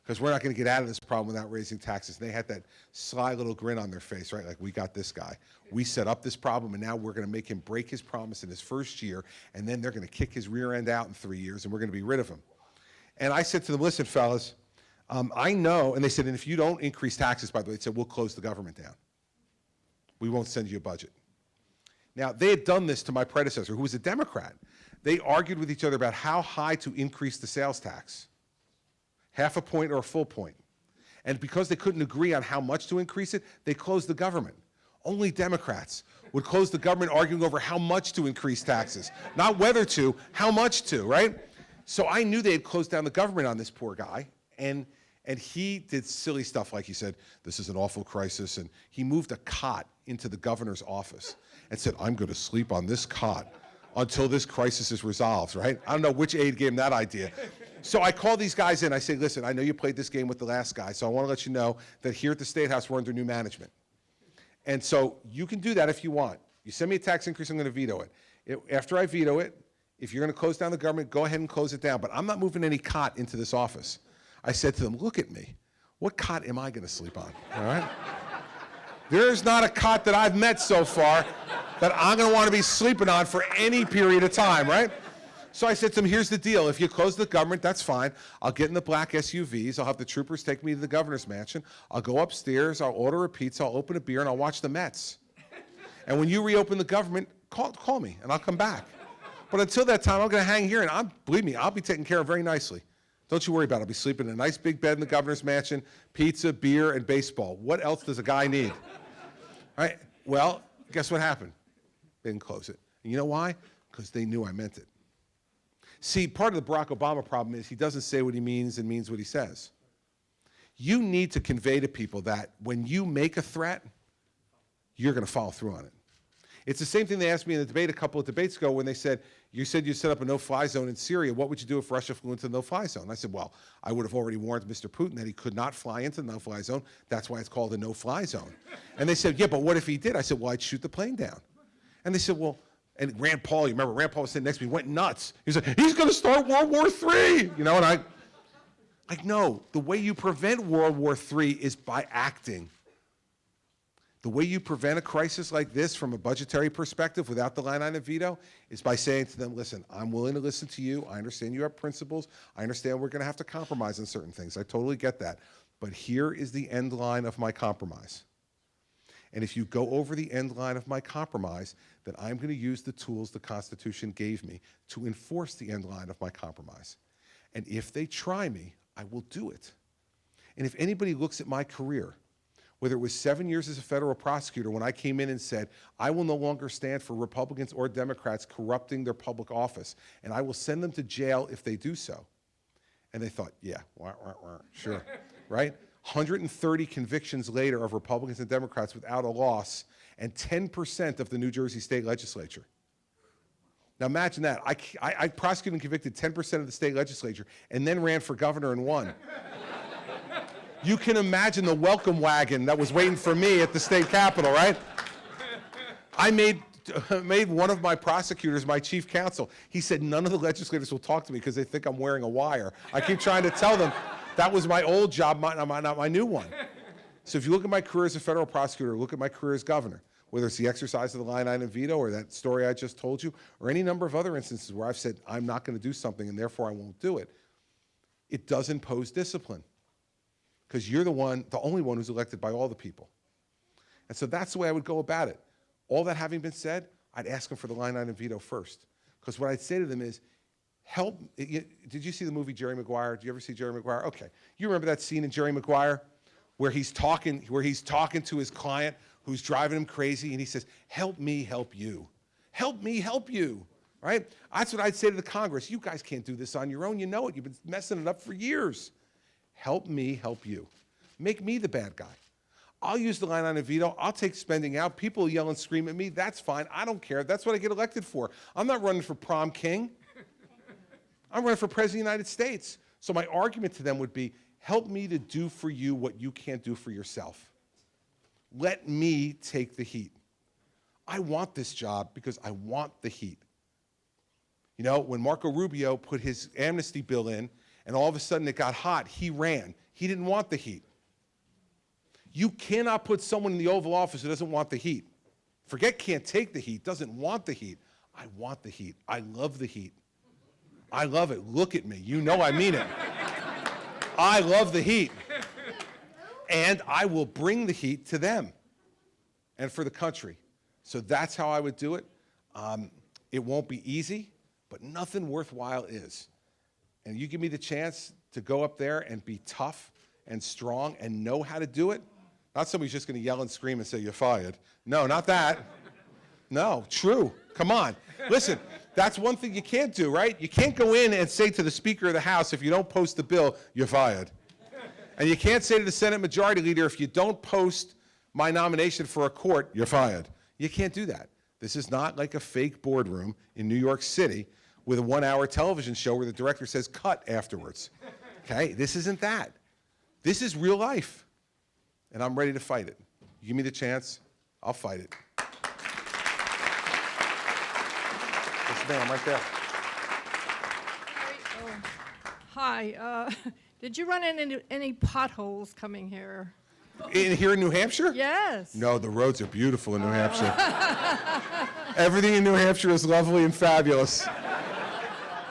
because we're not going to get out of this problem without raising taxes. And they had that sly little grin on their face, right? Like, we got this guy. We set up this problem, and now we're going to make him break his promise in his first year, and then they're going to kick his rear end out in 3 years, and we're going to be rid of him. And I said to them, listen, fellas, I know, and they said, and if you don't increase taxes, by the way, they said, we'll close the government down. We won't send you a budget. Now, they had done this to my predecessor, who was a Democrat. They argued with each other about how high to increase the sales tax, 0.5 point or a full point. And because they couldn't agree on how much to increase it, they closed the government. Only Democrats would close the government arguing over how much to increase taxes, not whether to, how much to, right? So I knew they had closed down the government on this poor guy, and he did silly stuff like he said, this is an awful crisis, and he moved a cot into the governor's office and said, I'm going to sleep on this cot until this crisis is resolved, right? I don't know which aide gave him that idea. So I call these guys in, I say, listen, I know you played this game with the last guy, so I want to let you know that here at the State House, we're under new management. And so you can do that if you want. You send me a tax increase, I'm going to veto it. After I veto it, if you're going to close down the government, go ahead and close it down. But I'm not moving any cot into this office. I said to them, look at me. What cot am I going to sleep on? All right? There's not a cot that I've met so far that I'm going to want to be sleeping on for any period of time, right? So I said to them, here's the deal. If you close the government, that's fine. I'll get in the black SUVs. I'll have the troopers take me to the governor's mansion. I'll go upstairs. I'll order a pizza. I'll open a beer, and I'll watch the Mets. And when you reopen the government, call me, and I'll come back. But until that time, I'm going to hang here, and believe me, I'll be taken care of very nicely. Don't you worry about it. I'll be sleeping in a nice big bed in the governor's mansion, pizza, beer, and baseball. What else does a guy need? All right, well, guess what happened? They didn't close it. And you know why? Because they knew I meant it. See, part of the Barack Obama problem is he doesn't say what he means and means what he says. You need to convey to people that when you make a threat, you're going to follow through on it. It's the same thing they asked me in the debate a couple of debates ago when they said, you said you set up a no-fly zone in Syria. What would you do if Russia flew into the no-fly zone? I said, well, I would have already warned Mr. Putin that he could not fly into the no-fly zone. That's why it's called a no-fly zone. And they said, yeah, but what if he did? I said, well, I'd shoot the plane down. And they said, well, and Rand Paul, you remember, Rand Paul was sitting next to me, went nuts. He was like, he's going to start World War III. You know, and I, like, no, the way you prevent World War III is by acting. The way you prevent a crisis like this from a budgetary perspective without the line item veto is by saying to them, listen, I'm willing to listen to you. I understand you have principles. I understand we're going to have to compromise on certain things. I totally get that. But here is the end line of my compromise. And if you go over the end line of my compromise, then I'm going to use the tools the Constitution gave me to enforce the end line of my compromise. And if they try me, I will do it. And if anybody looks at my career, whether it was 7 years as a federal prosecutor when I came in and said, I will no longer stand for Republicans or Democrats corrupting their public office, and I will send them to jail if they do so. And they thought, yeah, sure, right? 130 convictions later of Republicans and Democrats without a loss, and 10% of the New Jersey state legislature. Now imagine that. I prosecuted and convicted 10% of the state legislature and then ran for governor and won. You can imagine the welcome wagon that was waiting for me at the state capitol, right? I made one of my prosecutors my chief counsel. He said, none of the legislators will talk to me because they think I'm wearing a wire. I keep trying to tell them that was my old job, not my new one. So if you look at my career as a federal prosecutor, look at my career as governor, whether it's the exercise of the line item veto or that story I just told you, or any number of other instances where I've said, I'm not going to do something and therefore I won't do it, it does impose discipline. Because you're the only one who's elected by all the people. And so that's the way I would go about it. All that having been said, I'd ask them for the line item veto first. Because what I'd say to them is, did you see the movie Jerry Maguire? Did you ever see Jerry Maguire? Okay. You remember that scene in Jerry Maguire where he's talking to his client who's driving him crazy, and he says, help me help you. Help me help you, right? That's what I'd say to the Congress. You guys can't do this on your own. You know it. You've been messing it up for years. Help me help you. Make me the bad guy. I'll use the line item veto. I'll take spending out. People yell and scream at me. That's fine. I don't care. That's what I get elected for. I'm not running for prom king. I'm running for president of the United States. So my argument to them would be, help me to do for you what you can't do for yourself. Let me take the heat. I want this job because I want the heat. You know, when Marco Rubio put his amnesty bill in, and all of a sudden it got hot, he ran. He didn't want the heat. You cannot put someone in the Oval Office who doesn't want the heat. Forget can't take the heat, doesn't want the heat. I want the heat. I love the heat. I love it. Look at me. You know I mean it. I love the heat. And I will bring the heat to them and for the country. So that's how I would do it. It won't be easy, but nothing worthwhile is. And you give me the chance to go up there and be tough and strong and know how to do it. Not somebody's just going to yell and scream and say, you're fired. No, not that. No, true. Come on. Listen, that's one thing you can't do, right? You can't go in and say to the Speaker of the House, if you don't post the bill, you're fired. And you can't say to the Senate Majority Leader, if you don't post my nomination for a court, you're fired. You can't do that. This is not like a fake boardroom in New York City with a 1-hour television show where the director says cut afterwards. Okay? This isn't that. This is real life. And I'm ready to fight it. You give me the chance, I'll fight it. Yes, ma'am, right there.
Hi. Did you run into any potholes coming here?
Here in New Hampshire?
Yes.
No, the roads are beautiful in New Hampshire. Everything in New Hampshire is lovely and fabulous.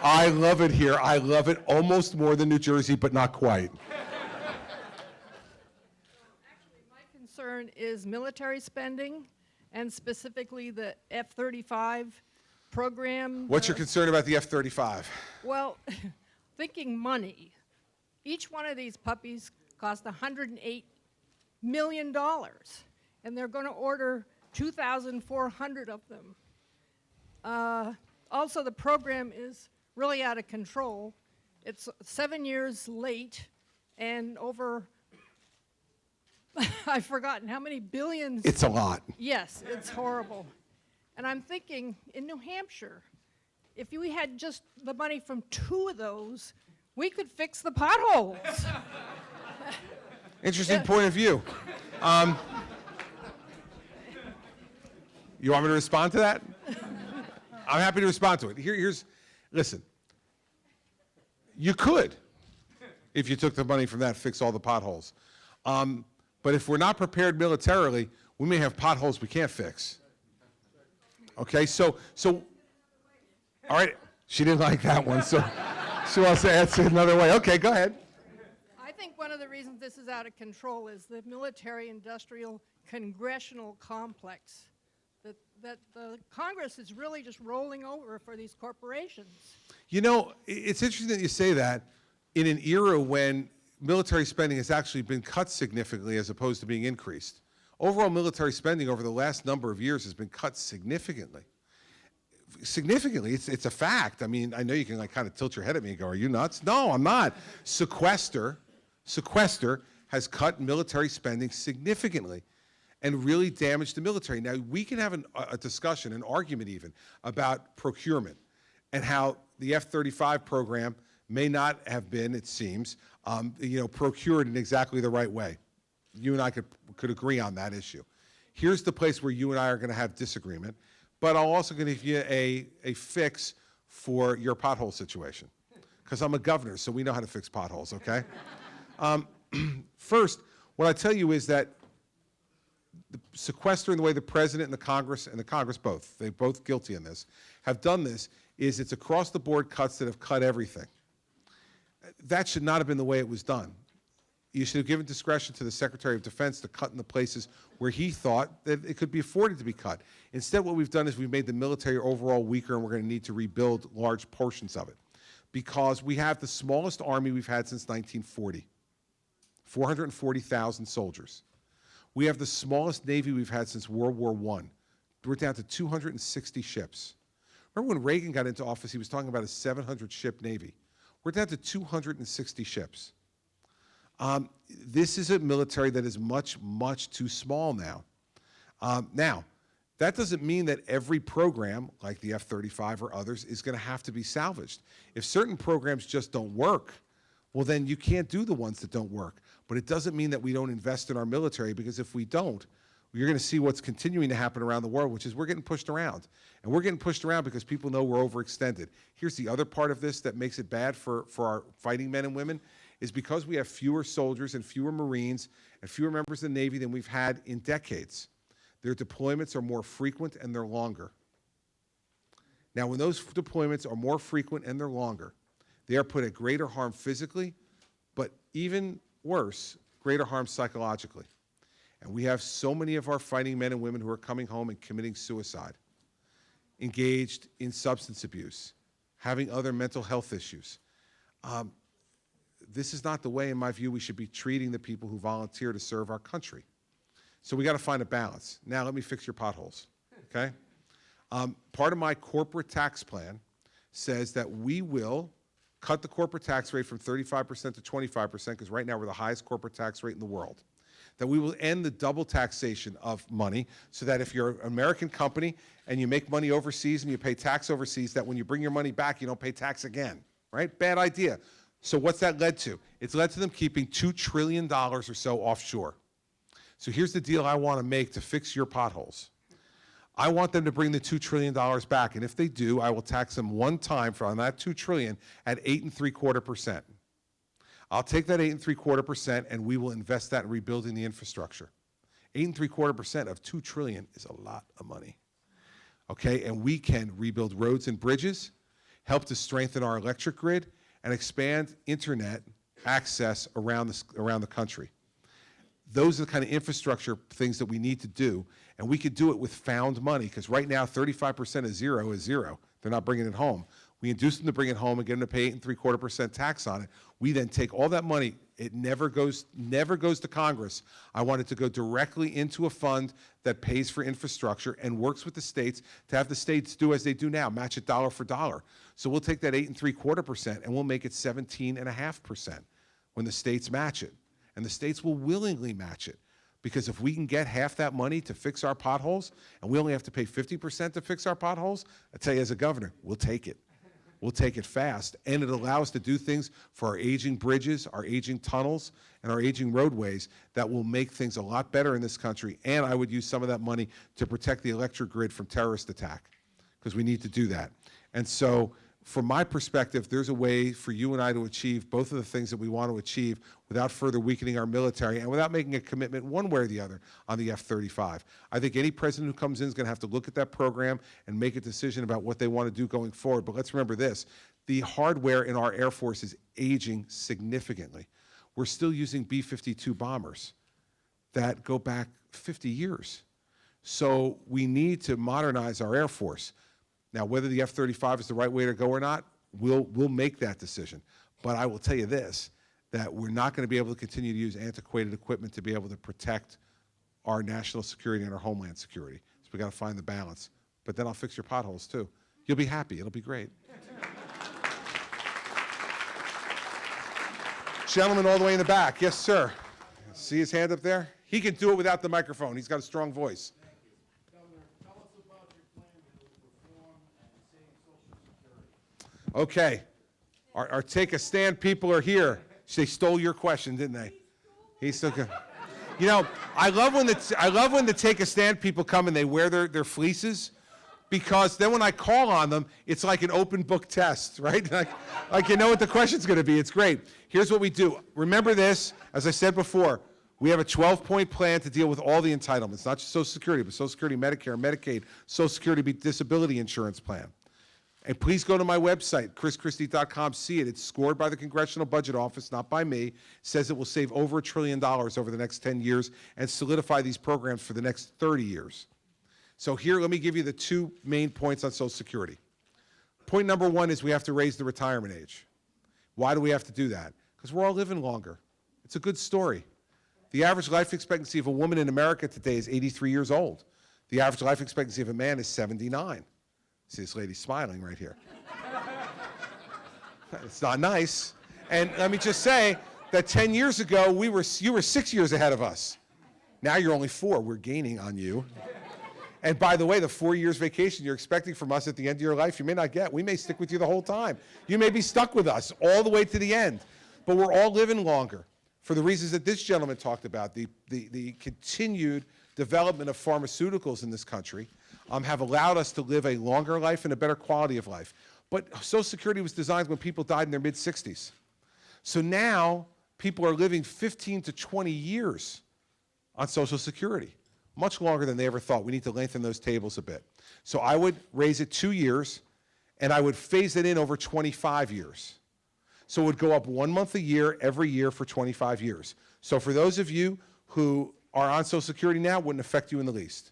I love it here. I love it almost more than New Jersey, but not quite.
Actually, my concern is military spending, and specifically the F-35 program.
What's your concern about the F-35?
Well, thinking money. Each one of these puppies cost $108 million, and they're going to order 2,400 of them. Also, the program is really out of control. It's 7 years late, and over, I've forgotten how many billions.
It's a lot.
Yes, it's horrible. And I'm thinking, in New Hampshire, if we had just the money from 2 of those, we could fix the potholes.
Interesting point of view. You want me to respond to that? I'm happy to respond to it. Listen, you could, if you took the money from that, fix all the potholes. But if we're not prepared militarily, we may have potholes we can't fix. Okay, so, all right, she didn't like that one, so she wants to answer another way. Okay, go ahead.
I think one of the reasons this is out of control is the military-industrial congressional complex, that the Congress is really just rolling over for these corporations.
You know, it's interesting that you say that in an era when military spending has actually been cut significantly as opposed to being increased. Overall military spending over the last number of years has been cut significantly. Significantly, it's a fact. I mean, I know you can like kind of tilt your head at me and go, are you nuts? No, I'm not. Sequester has cut military spending significantly and really damaged the military. Now, we can have a discussion, an argument even, about procurement and how the F-35 program may not have been, it seems, procured in exactly the right way. You and I could agree on that issue. Here's the place where you and I are going to have disagreement, but I'm also going to give you a fix for your pothole situation, because I'm a governor, so we know how to fix potholes, okay? First, what I tell you is that the sequester and the way the president and the Congress both, they're both guilty in this, have done this, is it's across the board cuts that have cut everything. That should not have been the way it was done. You should have given discretion to the Secretary of Defense to cut in the places where he thought that it could be afforded to be cut. Instead, what we've done is we've made the military overall weaker, and we're going to need to rebuild large portions of it, because we have the smallest army we've had since 1940, 440,000 soldiers. We have the smallest Navy we've had since World War I. We're down to 260 ships. Remember when Reagan got into office, he was talking about a 700-ship Navy. We're down to 260 ships. This is a military that is much, much too small now. Now, that doesn't mean that every program, like the F-35 or others, is going to have to be salvaged. If certain programs just don't work, well, then you can't do the ones that don't work. But it doesn't mean that we don't invest in our military, because if we don't, you're going to see what's continuing to happen around the world, which is we're getting pushed around. And we're getting pushed around because people know we're overextended. Here's the other part of this that makes it bad for our fighting men and women, is because we have fewer soldiers and fewer Marines and fewer members of the Navy than we've had in decades. Their deployments are more frequent and they're longer. Now, when those deployments are more frequent and they're longer, they are put at greater harm physically, but even worse, greater harm psychologically. And we have so many of our fighting men and women who are coming home and committing suicide, engaged in substance abuse, having other mental health issues. This is not the way, in my view, we should be treating the people who volunteer to serve our country. So we got to find a balance. Now, let me fix your potholes, okay? Part of my corporate tax plan says that we will cut the corporate tax rate from 35% to 25%, because right now we're the highest corporate tax rate in the world. That we will end the double taxation of money, so that if you're an American company and you make money overseas and you pay tax overseas, that when you bring your money back, you don't pay tax again, right? Bad idea. So what's that led to? It's led to them keeping $2 trillion or so offshore. So here's the deal I want to make to fix your potholes. I want them to bring the $2 trillion back, and if they do, I will tax them one time on that $2 trillion at 8.75%. I'll take that 8.75% and we will invest that in rebuilding the infrastructure. 8.75% of $2 trillion is a lot of money. Okay, and we can rebuild roads and bridges, help to strengthen our electric grid, and expand internet access around the country. Those are the kind of infrastructure things that we need to do, and we could do it with found money, because right now 35% of zero is zero. They're not bringing it home. We induce them to bring it home and get them to pay 8.75% tax on it. We then take all that money. It never goes to Congress. I want it to go directly into a fund that pays for infrastructure and works with the states to have the states do as they do now, match it dollar for dollar. So we'll take that 8.75% and we'll make it 17.5% when the states match it. And the states will willingly match it, because if we can get half that money to fix our potholes, and we only have to pay 50% to fix our potholes, I tell you, as a governor, we'll take it. We'll take it fast, and it allows us to do things for our aging bridges, our aging tunnels, and our aging roadways that will make things a lot better in this country. And I would use some of that money to protect the electric grid from terrorist attack, because we need to do that. And so, from my perspective, there's a way for you and I to achieve both of the things that we want to achieve without further weakening our military and without making a commitment one way or the other on the F-35. I think any president who comes in is going to have to look at that program and make a decision about what they want to do going forward. But let's remember this. The hardware in our Air Force is aging significantly. We're still using B-52 bombers that go back 50 years. So we need to modernize our Air Force. Now, whether the F-35 is the right way to go or not, we'll make that decision. But I will tell you this, that we're not going to be able to continue to use antiquated equipment to be able to protect our national security and our homeland security. So we got to find the balance. But then I'll fix your potholes too. You'll be happy. It'll be great. Gentleman all the way in the back. Yes, sir. See his hand up there? He can do it without the microphone. He's got a strong voice. Okay. Our Take a Stand people are here. They stole your question, didn't they? He's so good. You know, I love when the Take a Stand people come and they wear their fleeces, because then when I call on them, it's like an open book test, right? Like you know what the question's going to be. It's great. Here's what we do. Remember this, as I said before, we have a 12-point plan to deal with all the entitlements, not just Social Security, but Social Security, Medicare, Medicaid, Social Security disability insurance plan. And please go to my website, chrischristie.com, see it. It's scored by the Congressional Budget Office, not by me. It says it will save over $1 trillion over the next 10 years and solidify these programs for the next 30 years. So here, let me give you the two main points on Social Security. Point number one is we have to raise the retirement age. Why do we have to do that? Because we're all living longer. It's a good story. The average life expectancy of a woman in America today is 83 years old. The average life expectancy of a man is 79. See this lady smiling right here. It's not nice. And let me just say that 10 years ago, you were 6 years ahead of us. Now you're only 4. We're gaining on you. And by the way, the 4 years vacation you're expecting from us at the end of your life, you may not get. We may stick with you the whole time. You may be stuck with us all the way to the end. But we're all living longer for the reasons that this gentleman talked about. The continued development of pharmaceuticals in this country have allowed us to live a longer life and a better quality of life. But Social Security was designed when people died in their mid-60s. So now people are living 15 to 20 years on Social Security. Much longer than they ever thought. We need to lengthen those tables a bit. So I would raise it 2 years, and I would phase it in over 25 years. So it would go up 1 month a year, every year for 25 years. So for those of you who are on Social Security now, it wouldn't affect you in the least.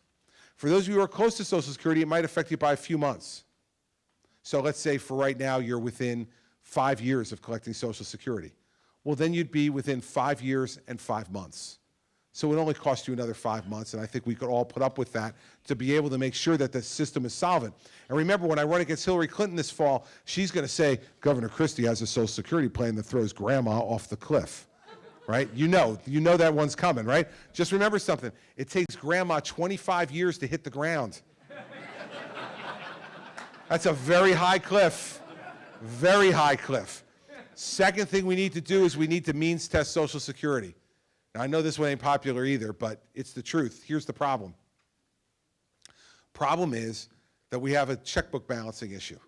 For those of you who are close to Social Security, it might affect you by a few months. So let's say for right now, you're within 5 years of collecting Social Security. Well, then you'd be within 5 years and 5 months. So it only cost you another 5 months, and I think we could all put up with that to be able to make sure that the system is solvent. And remember, when I run against Hillary Clinton this fall, she's going to say, Governor Christie has a Social Security plan that throws grandma off the cliff, right? You know that one's coming, right? Just remember something. It takes grandma 25 years to hit the ground. That's a very high cliff, very high cliff. Second thing we need to do is we need to means test Social Security. Now, I know this one ain't popular either, but it's the truth. Here's the problem. Problem is that we have a checkbook balancing issue.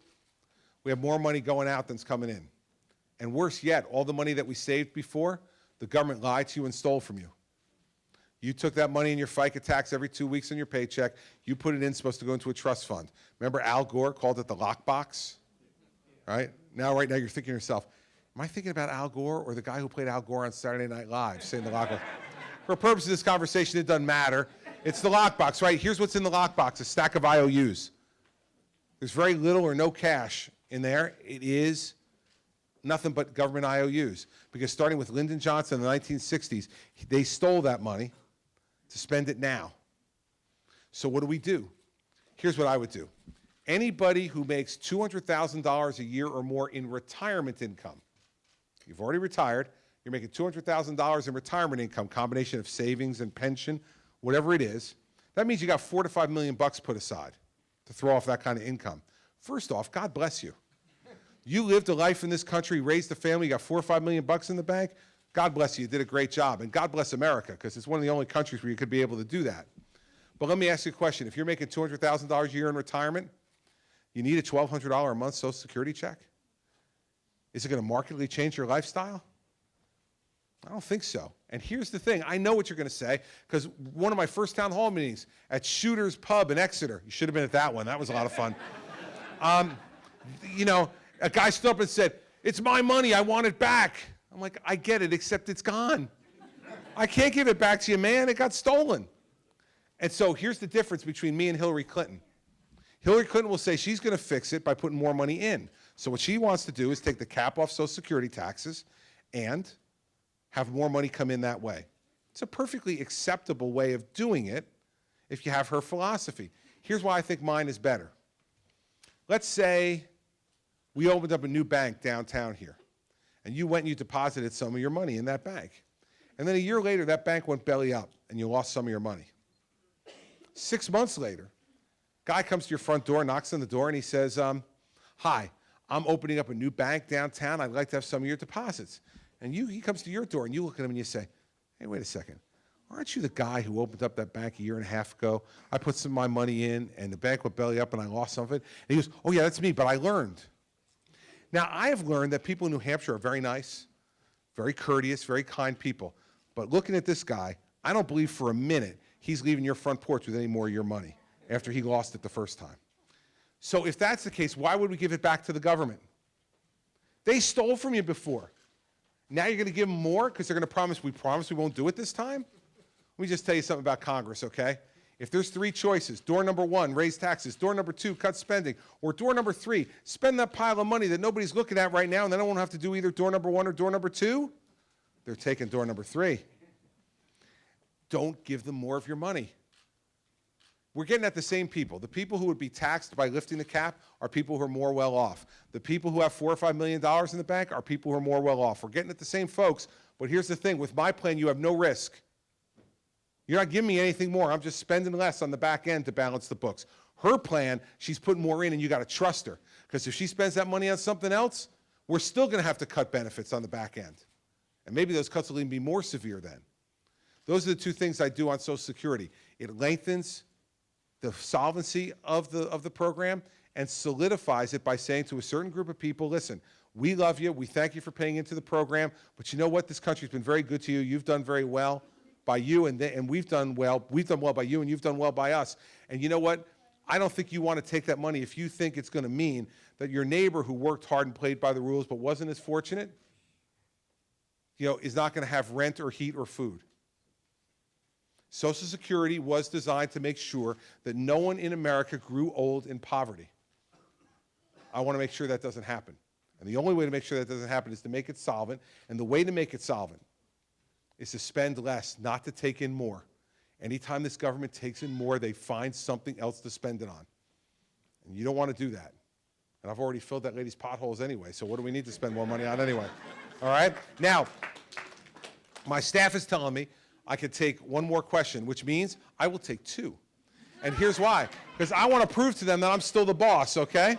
We have more money going out than's coming in. And worse yet, all the money that we saved before, the government lied to you and stole from you. You took that money in your FICA tax every 2 weeks on your paycheck. You put it in, supposed to go into a trust fund. Remember Al Gore called it the lockbox? Right now you're thinking to yourself, am I thinking about Al Gore or the guy who played Al Gore on Saturday Night Live, saying the lockbox? For purposes of this conversation, it doesn't matter. It's the lockbox, right? Here's what's in the lockbox, a stack of IOUs. There's very little or no cash in there. It is nothing but government IOUs. Because starting with Lyndon Johnson in the 1960s, they stole that money to spend it now. So what do? Here's what I would do. Anybody who makes $200,000 a year or more in retirement income, you've already retired, you're making $200,000 in retirement income, combination of savings and pension, whatever it is, that means you got $4 to $5 million put aside to throw off that kind of income. First off, God bless you. You lived a life in this country, raised a family, you got $4 or $5 million in the bank, God bless you, you did a great job. And God bless America, because it's one of the only countries where you could be able to do that. But let me ask you a question. If you're making $200,000 a year in retirement, you need a $1,200 a month Social Security check? Is it going to markedly change your lifestyle? I don't think so. And here's the thing. I know what you're going to say, because one of my first town hall meetings at Shooter's Pub in Exeter, you should have been at that one. That was a lot of fun. A guy stood up and said, "It's my money. I want it back." I'm like, I get it, except it's gone. I can't give it back to you, man. It got stolen. And so here's the difference between me and Hillary Clinton. Hillary Clinton will say she's going to fix it by putting more money in. So what she wants to do is take the cap off Social Security taxes and have more money come in that way. It's a perfectly acceptable way of doing it if you have her philosophy. Here's why I think mine is better. Let's say we opened up a new bank downtown here, and you went and you deposited some of your money in that bank. And then a year later, that bank went belly up, and you lost some of your money. 6 months later, guy comes to your front door, knocks on the door, and he says, hi, I'm opening up a new bank downtown. I'd like to have some of your deposits. And he comes to your door, and you look at him and you say, hey, wait a second. Aren't you the guy who opened up that bank a year and a half ago? I put some of my money in, and the bank went belly up, and I lost some of it. And he goes, oh, yeah, that's me, but I learned. Now, I have learned that people in New Hampshire are very nice, very courteous, very kind people. But looking at this guy, I don't believe for a minute he's leaving your front porch with any more of your money after he lost it the first time. So if that's the case, why would we give it back to the government? They stole from you before. Now you're going to give them more because they're going to promise we won't do it this time? Let me just tell you something about Congress, okay? If there's three choices, door number one, raise taxes, door number two, cut spending, or door number three, spend that pile of money that nobody's looking at right now and then I won't have to do either door number one or door number two, they're taking door number three. Don't give them more of your money. We're getting at the same people. The people who would be taxed by lifting the cap are people who are more well off. The people who have $4 or $5 million in the bank are people who are more well off. We're getting at the same folks, but here's the thing. With my plan, you have no risk. You're not giving me anything more. I'm just spending less on the back end to balance the books. Her plan, she's putting more in, and you got to trust her. Because if she spends that money on something else, we're still going to have to cut benefits on the back end. And maybe those cuts will even be more severe then. Those are the two things I do on Social Security. It lengthens the solvency of the program and solidifies it by saying to a certain group of people, listen, we love you, we thank you for paying into the program, but you know what? This country's been very good to you. You've done very well by you, and we've done well by you, and you've done well by us. And you know what? I don't think you want to take that money if you think it's going to mean that your neighbor who worked hard and played by the rules but wasn't as fortunate, is not going to have rent or heat or food. Social Security was designed to make sure that no one in America grew old in poverty. I want to make sure that doesn't happen. And the only way to make sure that doesn't happen is to make it solvent. And the way to make it solvent is to spend less, not to take in more. Anytime this government takes in more, they find something else to spend it on. And you don't want to do that. And I've already filled that lady's potholes anyway, so what do we need to spend more money on anyway? All right? Now, my staff is telling me I could take one more question, which means I will take two. And here's why. Because I want to prove to them that I'm still the boss, okay?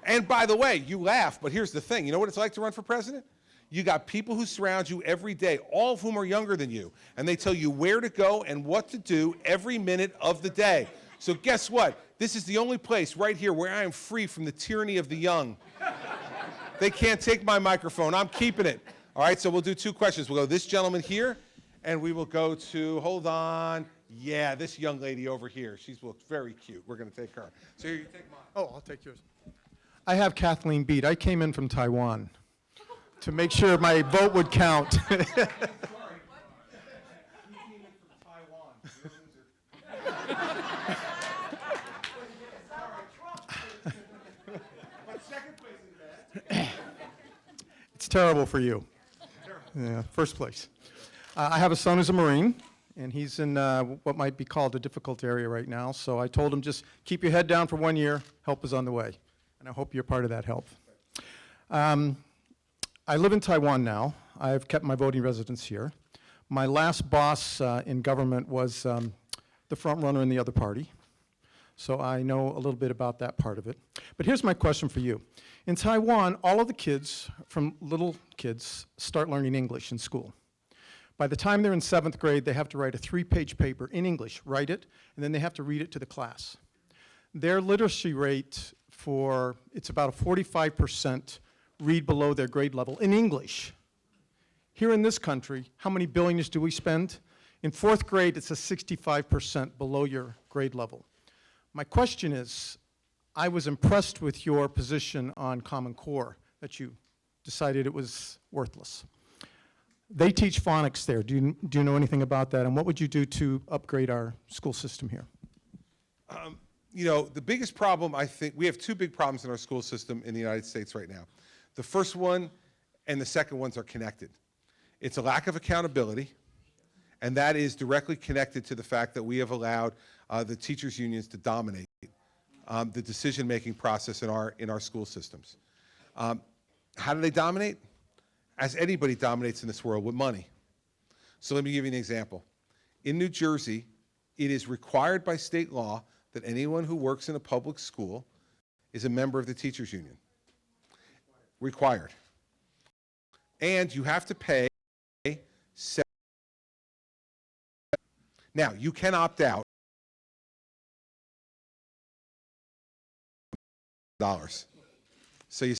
And by the way, you laugh, but here's the thing. You know what it's like to run for president? You got people who surround you every day, all of whom are younger than you, and they tell you where to go and what to do every minute of the day. So guess what? This is the only place right here where I am free from the tyranny of the young. They can't take my microphone. I'm keeping it. All right, so we'll do two questions. We'll go this gentleman here, and we will go to, hold on, yeah, this young lady over here. She's looks very cute. We're going to take her. So here, you take mine.
Oh, I'll take yours. I have Kathleen beat. I came in from Taiwan to make sure my vote would count.
Sorry. You came in from Taiwan. You're a loser. But second place is bad.
It's terrible for you. Yeah, first place. I have a son who's a Marine, and he's in what might be called a difficult area right now. So I told him, just keep your head down for 1 year. Help is on the way. And I hope you're part of that help. I live in Taiwan now. I've kept my voting residence here. My last boss in government was the front runner in the other party. So I know a little bit about that part of it. But here's my question for you. In Taiwan, all of the kids, from little kids, start learning English in school. By the time they're in 7th grade, they have to write a 3-page paper in English, write it, and then they have to read it to the class. Their literacy rate it's about a 45% read below their grade level in English. Here in this country, how many billions do we spend? In 4th grade, it's a 65% below your grade level. My question is, I was impressed with your position on Common Core, that you decided it was worthless. They teach phonics there. Do you know anything about that? And what would you do to upgrade our school system here?
The biggest problem, I think, we have two big problems in our school system in the United States right now. The first one and the second ones are connected. It's a lack of accountability, and that is directly connected to the fact that we have allowed the teachers' unions to dominate the decision-making process in our school systems. How do they dominate? As anybody dominates in this world, with money. So let me give you an example. In New Jersey, it is required by state law that anyone who works in a public school is a member of the teachers' union. Required. And you have to pay now, you can opt out dollars. So you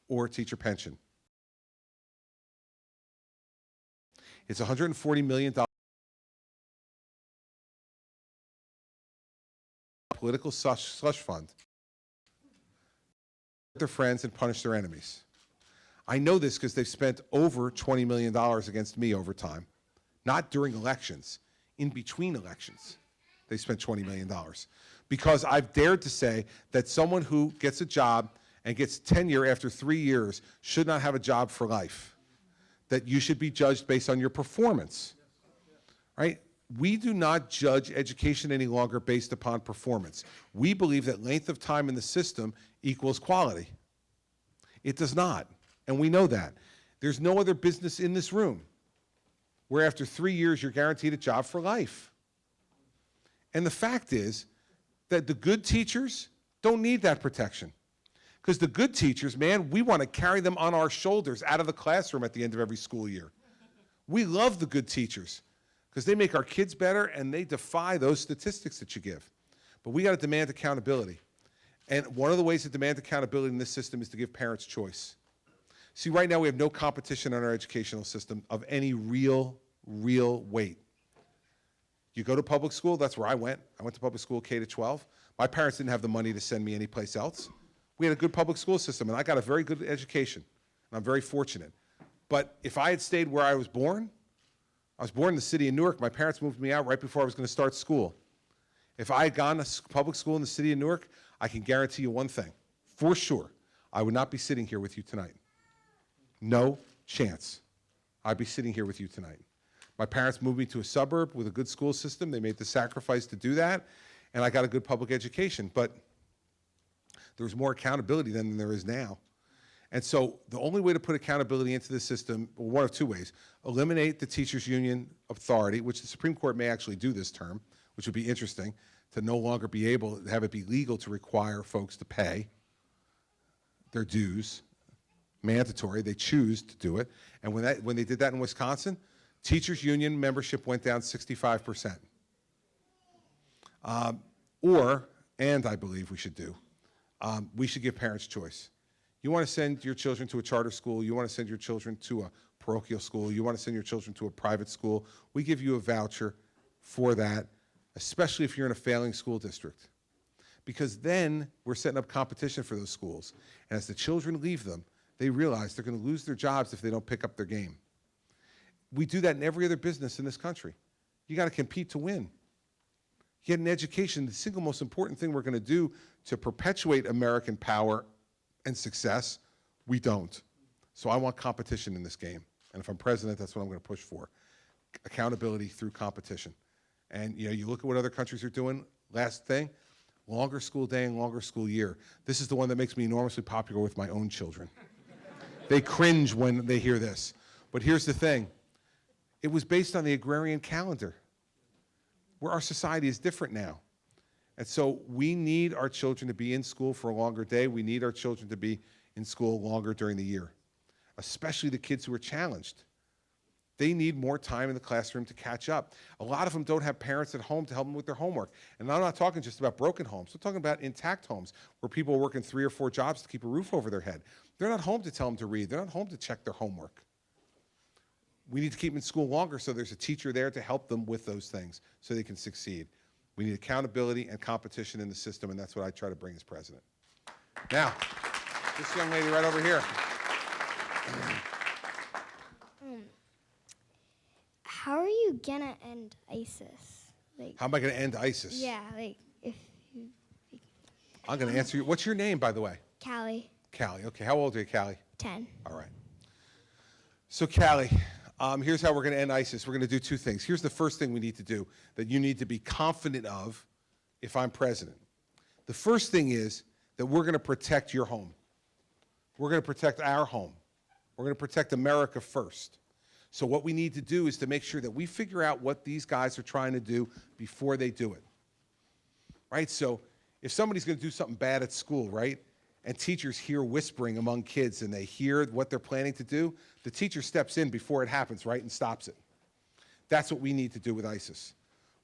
or teacher pension. It's $140 million political slush fund. Their friends and punish their enemies. I know this because they've spent over $20 million against me over time. Not during elections, in between elections. They spent $20 million. Because I've dared to say that someone who gets a job and gets tenure after 3 years should not have a job for life. That you should be judged based on your performance, right? We do not judge education any longer based upon performance. We believe that length of time in the system equals quality. It does not, and we know that. There's no other business in this room where after 3 years you're guaranteed a job for life. And the fact is that the good teachers don't need that protection. Because the good teachers, man, we want to carry them on our shoulders out of the classroom at the end of every school year. We love the good teachers because they make our kids better and they defy those statistics that you give. But we got to demand accountability. And one of the ways to demand accountability in this system is to give parents choice. See, right now we have no competition in our educational system of any real weight. You go to public school, that's where I went. I went to public school K to 12. My parents didn't have the money to send me anyplace else. We had a good public school system, and I got a very good education, and I'm very fortunate. But if I had stayed where I was born in the city of Newark. My parents moved me out right before I was going to start school. If I had gone to public school in the city of Newark, I can guarantee you one thing, for sure, I would not be sitting here with you tonight. No chance. I'd be sitting here with you tonight. My parents moved me to a suburb with a good school system. They made the sacrifice to do that, and I got a good public education. But there was more accountability then than there is now. And so the only way to put accountability into the system, well, one of two ways: eliminate the teachers' union authority, which the Supreme Court may actually do this term, which would be interesting, to no longer be able to have it be legal to require folks to pay their dues, mandatory. They choose to do it. And when they did that in Wisconsin, teachers' union membership went down 65%. And I believe we should do, we should give parents choice. You want to send your children to a charter school, you want to send your children to a parochial school, you want to send your children to a private school, we give you a voucher for that, especially if you're in a failing school district. Because then we're setting up competition for those schools. And as the children leave them, they realize they're going to lose their jobs if they don't pick up their game. We do that in every other business in this country. You got to compete to win. Get an education. The single most important thing we're going to do to perpetuate American power and success, we don't. So I want competition in this game. And if I'm president, that's what I'm going to push for. Accountability through competition. And you look at what other countries are doing. Last thing, longer school day and longer school year. This is the one that makes me enormously popular with my own children. They cringe when they hear this. But here's the thing. It was based on the agrarian calendar, where our society is different now. And so we need our children to be in school for a longer day. We need our children to be in school longer during the year, especially the kids who are challenged. They need more time in the classroom to catch up. A lot of them don't have parents at home to help them with their homework. And I'm not talking just about broken homes. I'm talking about intact homes where people are working 3 or 4 jobs to keep a roof over their head. They're not home to tell them to read. They're not home to check their homework. We need to keep them in school longer so there's a teacher there to help them with those things so they can succeed. We need accountability and competition in the system, and that's what I try to bring as president. Now, this young lady right over here.
How are you gonna end ISIS?
How am I going to end ISIS?
Yeah, if you...
I'm going to answer you. What's your name, by the way?
Callie.
Callie. Okay, how old are you, Callie?
10.
All right. So, Callie, here's how we're going to end ISIS. We're going to do two things. Here's the first thing we need to do that you need to be confident of if I'm president. The first thing is that we're going to protect your home. We're going to protect our home. We're going to protect America first. So what we need to do is to make sure that we figure out what these guys are trying to do before they do it. Right? So if somebody's going to do something bad at school, right, and teachers hear whispering among kids and they hear what they're planning to do, the teacher steps in before it happens, right, and stops it. That's what we need to do with ISIS.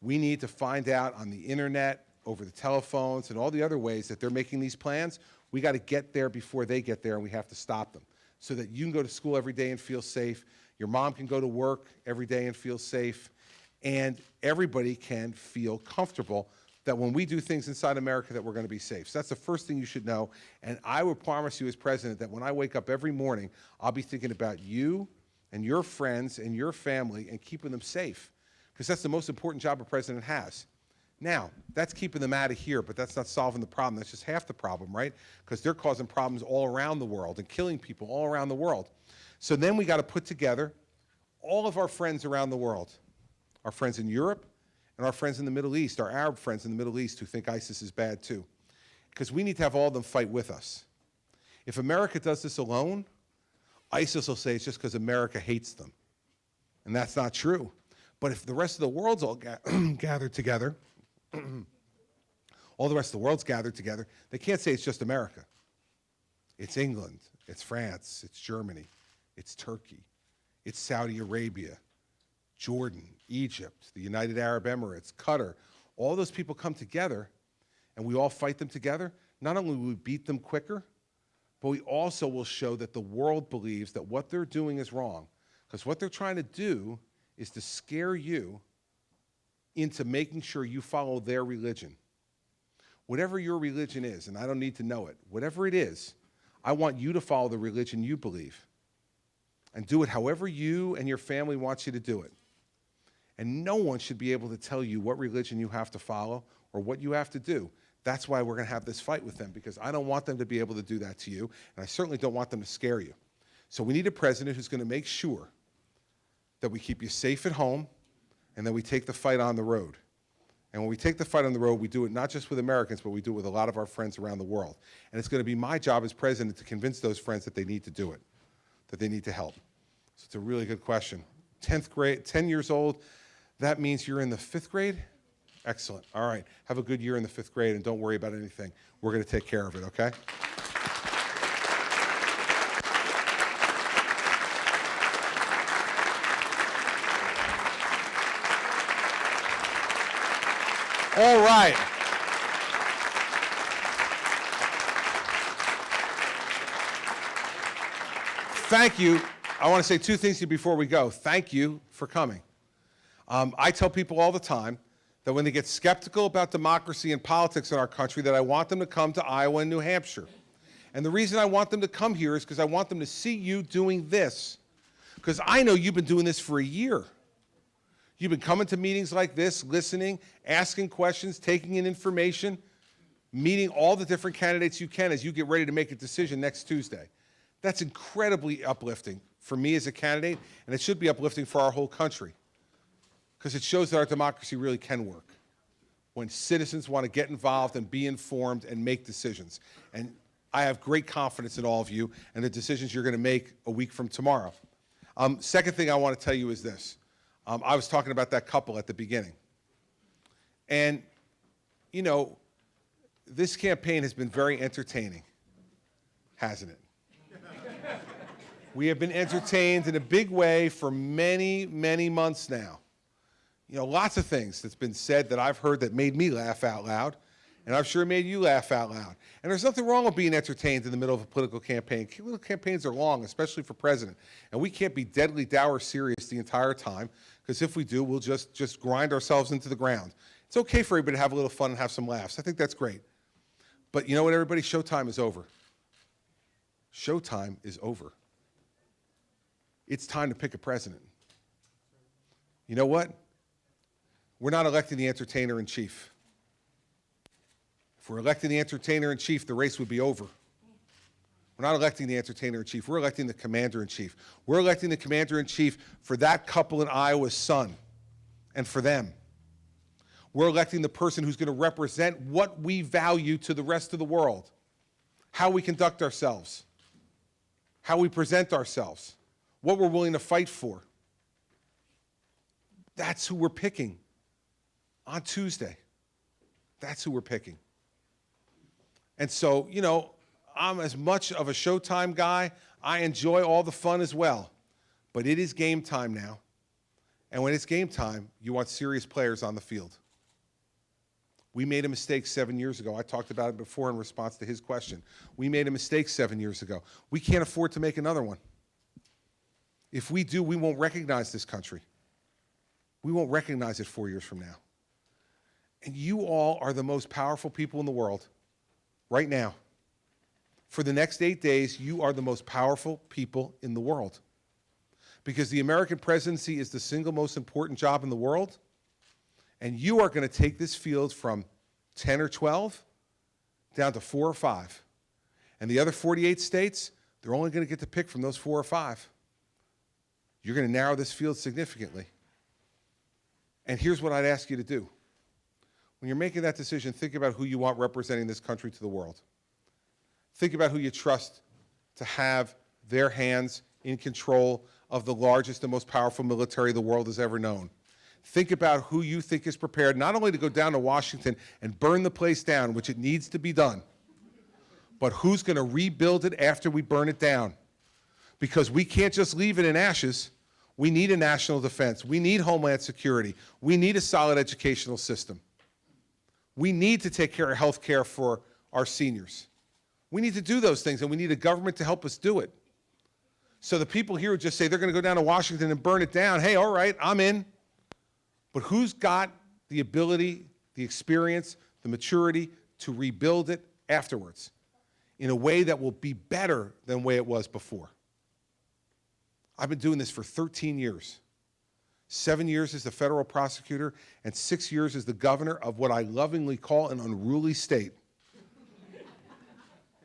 We need to find out on the internet, over the telephones, and all the other ways that they're making these plans. We got to get there before they get there, and we have to stop them so that you can go to school every day and feel safe. Your mom can go to work every day and feel safe, and everybody can feel comfortable that when we do things inside America that we're going to be safe. So that's the first thing you should know, and I would promise you as president that when I wake up every morning, I'll be thinking about you and your friends and your family and keeping them safe, because that's the most important job a president has. Now, that's keeping them out of here, but that's not solving the problem. That's just half the problem, right? Because they're causing problems all around the world and killing people all around the world. So then we got to put together all of our friends around the world, our friends in Europe and our friends in the Middle East, our Arab friends in the Middle East who think ISIS is bad too, because we need to have all of them fight with us. If America does this alone, ISIS will say it's just because America hates them, and that's not true. But if the rest of the world's all gathered together, all the rest of the world's gathered together, they can't say it's just America. It's England, it's France, it's Germany, it's Turkey, it's Saudi Arabia, Jordan, Egypt, the United Arab Emirates, Qatar. All those people come together and we all fight them together. Not only will we beat them quicker, but we also will show that the world believes that what they're doing is wrong. Because what they're trying to do is to scare you into making sure you follow their religion. Whatever your religion is, and I don't need to know it, whatever it is, I want you to follow the religion you believe and do it however you and your family wants you to do it. And no one should be able to tell you what religion you have to follow or what you have to do. That's why we're going to have this fight with them, because I don't want them to be able to do that to you, and I certainly don't want them to scare you. So we need a president who's going to make sure that we keep you safe at home and that we take the fight on the road. And when we take the fight on the road, we do it not just with Americans, but we do it with a lot of our friends around the world. And it's going to be my job as president to convince those friends that they need to do it, that they need to help. So it's a really good question. 10th grade, 10 years old, that means you're in the 5th grade? Excellent. All right. Have a good year in the 5th grade and don't worry about anything. We're going to take care of it, okay? All right. Thank you. I want to say two things to you before we go. Thank you for coming. I tell people all the time that when they get skeptical about democracy and politics in our country, that I want them to come to Iowa and New Hampshire. And the reason I want them to come here is because I want them to see you doing this. Because I know you've been doing this for a year. You've been coming to meetings like this, listening, asking questions, taking in information, meeting all the different candidates you can as you get ready to make a decision next Tuesday. That's incredibly uplifting for me as a candidate, and it should be uplifting for our whole country, because it shows that our democracy really can work when citizens want to get involved and be informed and make decisions. And I have great confidence in all of you and the decisions you're going to make a week from tomorrow. Second thing I want to tell you is this. I was talking about that couple at the beginning. And, you know, this campaign has been very entertaining, hasn't it? We have been entertained in a big way for many, many months now. You know, lots of things that's been said that I've heard that made me laugh out loud, and I'm sure made you laugh out loud. And there's nothing wrong with being entertained in the middle of a political campaign. Political campaigns are long, especially for president, and we can't be deadly dour serious the entire time, because if we do, we'll just grind ourselves into the ground. It's okay for everybody to have a little fun and have some laughs. I think that's great. But you know what, everybody? Showtime is over. Showtime is over. It's time to pick a president. You know what? We're not electing the entertainer-in-chief. If we're electing the entertainer-in-chief, the race would be over. We're We're not electing the entertainer-in-chief. We're electing the commander-in-chief. We're electing the commander-in-chief for that couple in Iowa's son and for them. We're electing the person who's going to represent what we value to the rest of the world, how we conduct ourselves, how we present ourselves, what we're willing to fight for. That's who we're picking on Tuesday. That's who we're picking. And so, you know, I'm as much of a Showtime guy. I enjoy all the fun as well. But it is game time now. And when it's game time, you want serious players on the field. We made a mistake 7 years ago. I talked about it before in response to his question. We made a mistake 7 years ago. We can't afford to make another one. If we do, we won't recognize this country. We won't recognize it 4 years from now. And you all are the most powerful people in the world right now. For the next 8 days, you are the most powerful people in the world. Because the American presidency is the single most important job in the world. And you are going to take this field from 10 or 12 down to 4 or 5. And the other 48 states, they're only going to get to pick from those 4 or 5. You're going to narrow this field significantly. And here's what I'd ask you to do. When you're making that decision, think about who you want representing this country to the world. Think about who you trust to have their hands in control of the largest and most powerful military the world has ever known. Think about who you think is prepared not only to go down to Washington and burn the place down, which it needs to be done, but who's going to rebuild it after we burn it down. Because we can't just leave it in ashes. We need a national defense. We need homeland security. We need a solid educational system. We need to take care of health care for our seniors. We need to do those things, and we need a government to help us do it. So the people here who just say they're going to go down to Washington and burn it down, hey, all right, I'm in. But who's got the ability, the experience, the maturity to rebuild it afterwards in a way that will be better than the way it was before? I've been doing this for 13 years. 7 years as the federal prosecutor and 6 years as the governor of what I lovingly call an unruly state.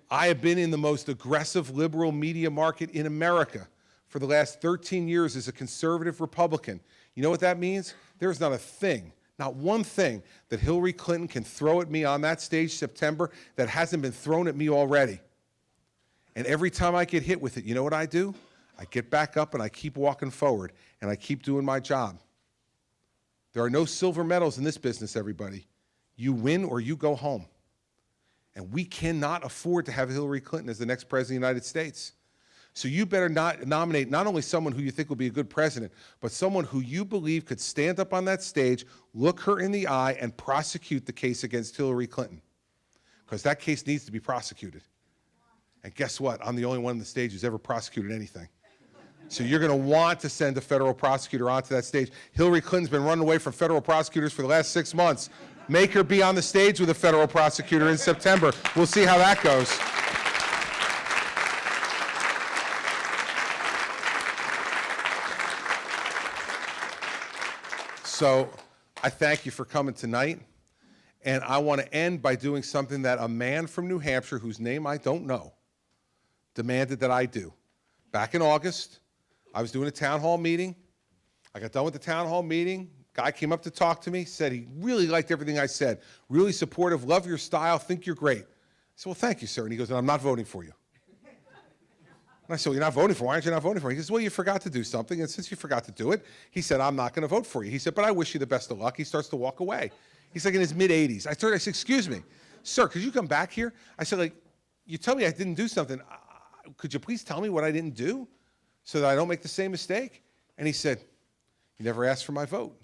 I have been in the most aggressive liberal media market in America for the last 13 years as a conservative Republican. You know what that means? There's not a thing, not one thing that Hillary Clinton can throw at me on that stage September that hasn't been thrown at me already. And every time I get hit with it, you know what I do? I get back up and I keep walking forward and I keep doing my job. There are no silver medals in this business, everybody. You win or you go home. And we cannot afford to have Hillary Clinton as the next president of the United States. So you better not nominate not only someone who you think will be a good president, but someone who you believe could stand up on that stage, look her in the eye, and prosecute the case against Hillary Clinton. Because that case needs to be prosecuted. And guess what? I'm the only one on the stage who's ever prosecuted anything. So you're going to want to send a federal prosecutor onto that stage. Hillary Clinton's been running away from federal prosecutors for the last 6 months. Make her be on the stage with a federal prosecutor in September. We'll see how that goes. So I thank you for coming tonight. And I want to end by doing something that a man from New Hampshire, whose name I don't know, demanded that I do. Back in August, I was doing a town hall meeting. I got done with the town hall meeting. Guy came up to talk to me, said he really liked everything I said. Really supportive, love your style, think you're great. I said, well, thank you, sir. And he goes, and I'm not voting for you. And I said, well, you're not voting for me. Why aren't you not voting for me? He says, well, you forgot to do something. And since you forgot to do it, he said, I'm not going to vote for you. He said, but I wish you the best of luck. He starts to walk away. He's like in his mid-80s. I said, excuse me, sir, could you come back here? I said, like, you tell me I didn't do something. Could you please tell me what I didn't do so that I don't make the same mistake? And he said, you never asked for my vote.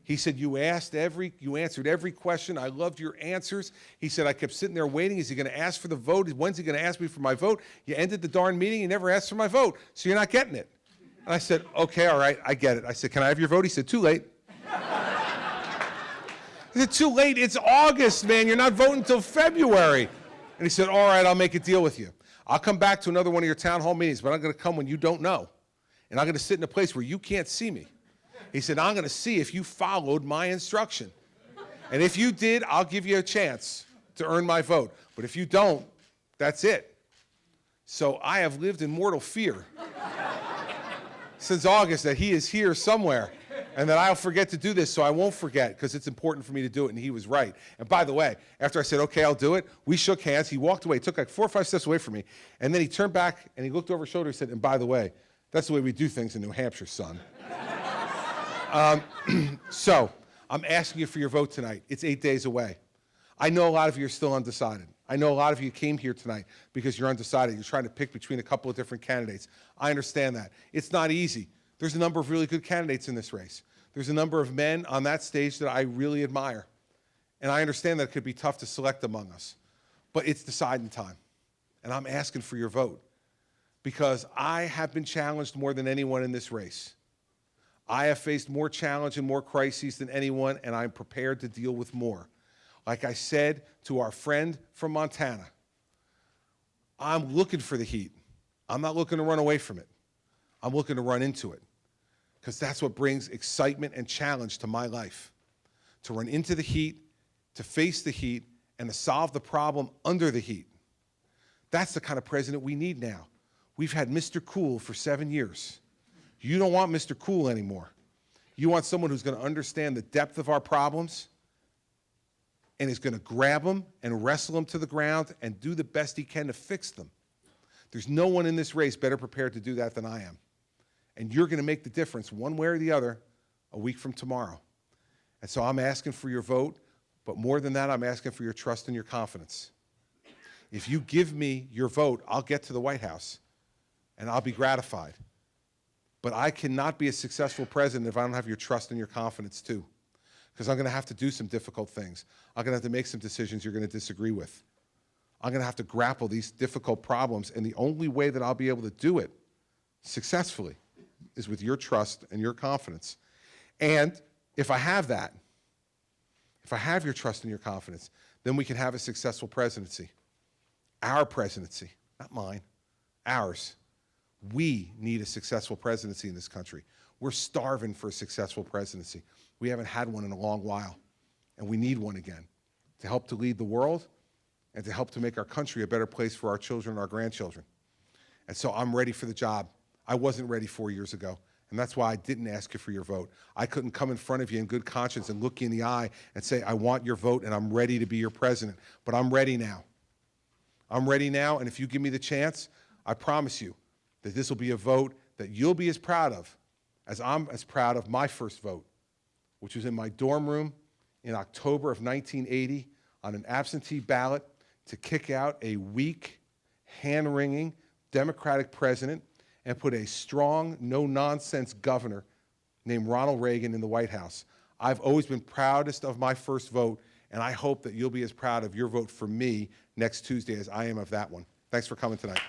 He said, you answered every question. I loved your answers. He said, I kept sitting there waiting. Is he going to ask for the vote? When's he going to ask me for my vote? You ended the darn meeting. You never asked for my vote, so you're not getting it. And I said, okay, all right, I get it. I said, can I have your vote? He said, too late. I said, too late? It's August, man. You're not voting until February. And he said, all right, I'll make a deal with you. I'll come back to another one of your town hall meetings, but I'm going to come when you don't know. And I'm going to sit in a place where you can't see me. He said, I'm going to see if you followed my instruction. And if you did, I'll give you a chance to earn my vote. But if you don't, that's it. So I have lived in mortal fear since August that he is here somewhere and that I'll forget to do this, so I won't forget because it's important for me to do it, and he was right. And by the way, after I said, okay, I'll do it, we shook hands, he walked away, took like 4 or 5 steps away from me, and then he turned back and he looked over his shoulder and said, and by the way, that's the way we do things in New Hampshire, son. So I'm asking you for your vote tonight. It's 8 days away. I know a lot of you are still undecided. I know a lot of you came here tonight because you're undecided. You're trying to pick between a couple of different candidates. I understand that. It's not easy. There's a number of really good candidates in this race. There's a number of men on that stage that I really admire. And I understand that it could be tough to select among us. But it's deciding time. And I'm asking for your vote because I have been challenged more than anyone in this race. I have faced more challenge and more crises than anyone, and I'm prepared to deal with more. Like I said to our friend from Montana, I'm looking for the heat. I'm not looking to run away from it. I'm looking to run into it because that's what brings excitement and challenge to my life. To run into the heat, to face the heat, and to solve the problem under the heat. That's the kind of president we need now. We've had Mr. Cool for 7 years. You don't want Mr. Cool anymore. You want someone who's going to understand the depth of our problems and is going to grab them and wrestle them to the ground and do the best he can to fix them. There's no one in this race better prepared to do that than I am. And you're going to make the difference one way or the other a week from tomorrow. And so I'm asking for your vote, but more than that, I'm asking for your trust and your confidence. If you give me your vote, I'll get to the White House and I'll be gratified. But I cannot be a successful president if I don't have your trust and your confidence too. Because I'm going to have to do some difficult things. I'm going to have to make some decisions you're going to disagree with. I'm going to have to grapple these difficult problems, and the only way that I'll be able to do it successfully is with your trust and your confidence. And if I have that, if I have your trust and your confidence, then we can have a successful presidency. Our presidency, not mine, ours. We need a successful presidency in this country. We're starving for a successful presidency. We haven't had one in a long while, and we need one again to help to lead the world and to help to make our country a better place for our children and our grandchildren. And so I'm ready for the job. I wasn't ready 4 years ago, and that's why I didn't ask you for your vote. I couldn't come in front of you in good conscience and look you in the eye and say, I want your vote and I'm ready to be your president. But I'm ready now. I'm ready now, and if you give me the chance, I promise you that this will be a vote that you'll be as proud of as I'm as proud of my first vote, which was in my dorm room in October of 1980 on an absentee ballot to kick out a weak, hand-wringing Democratic president and put a strong, no-nonsense governor named Ronald Reagan in the White House. I've always been proudest of my first vote, and I hope that you'll be as proud of your vote for me next Tuesday as I am of that one. Thanks for coming tonight.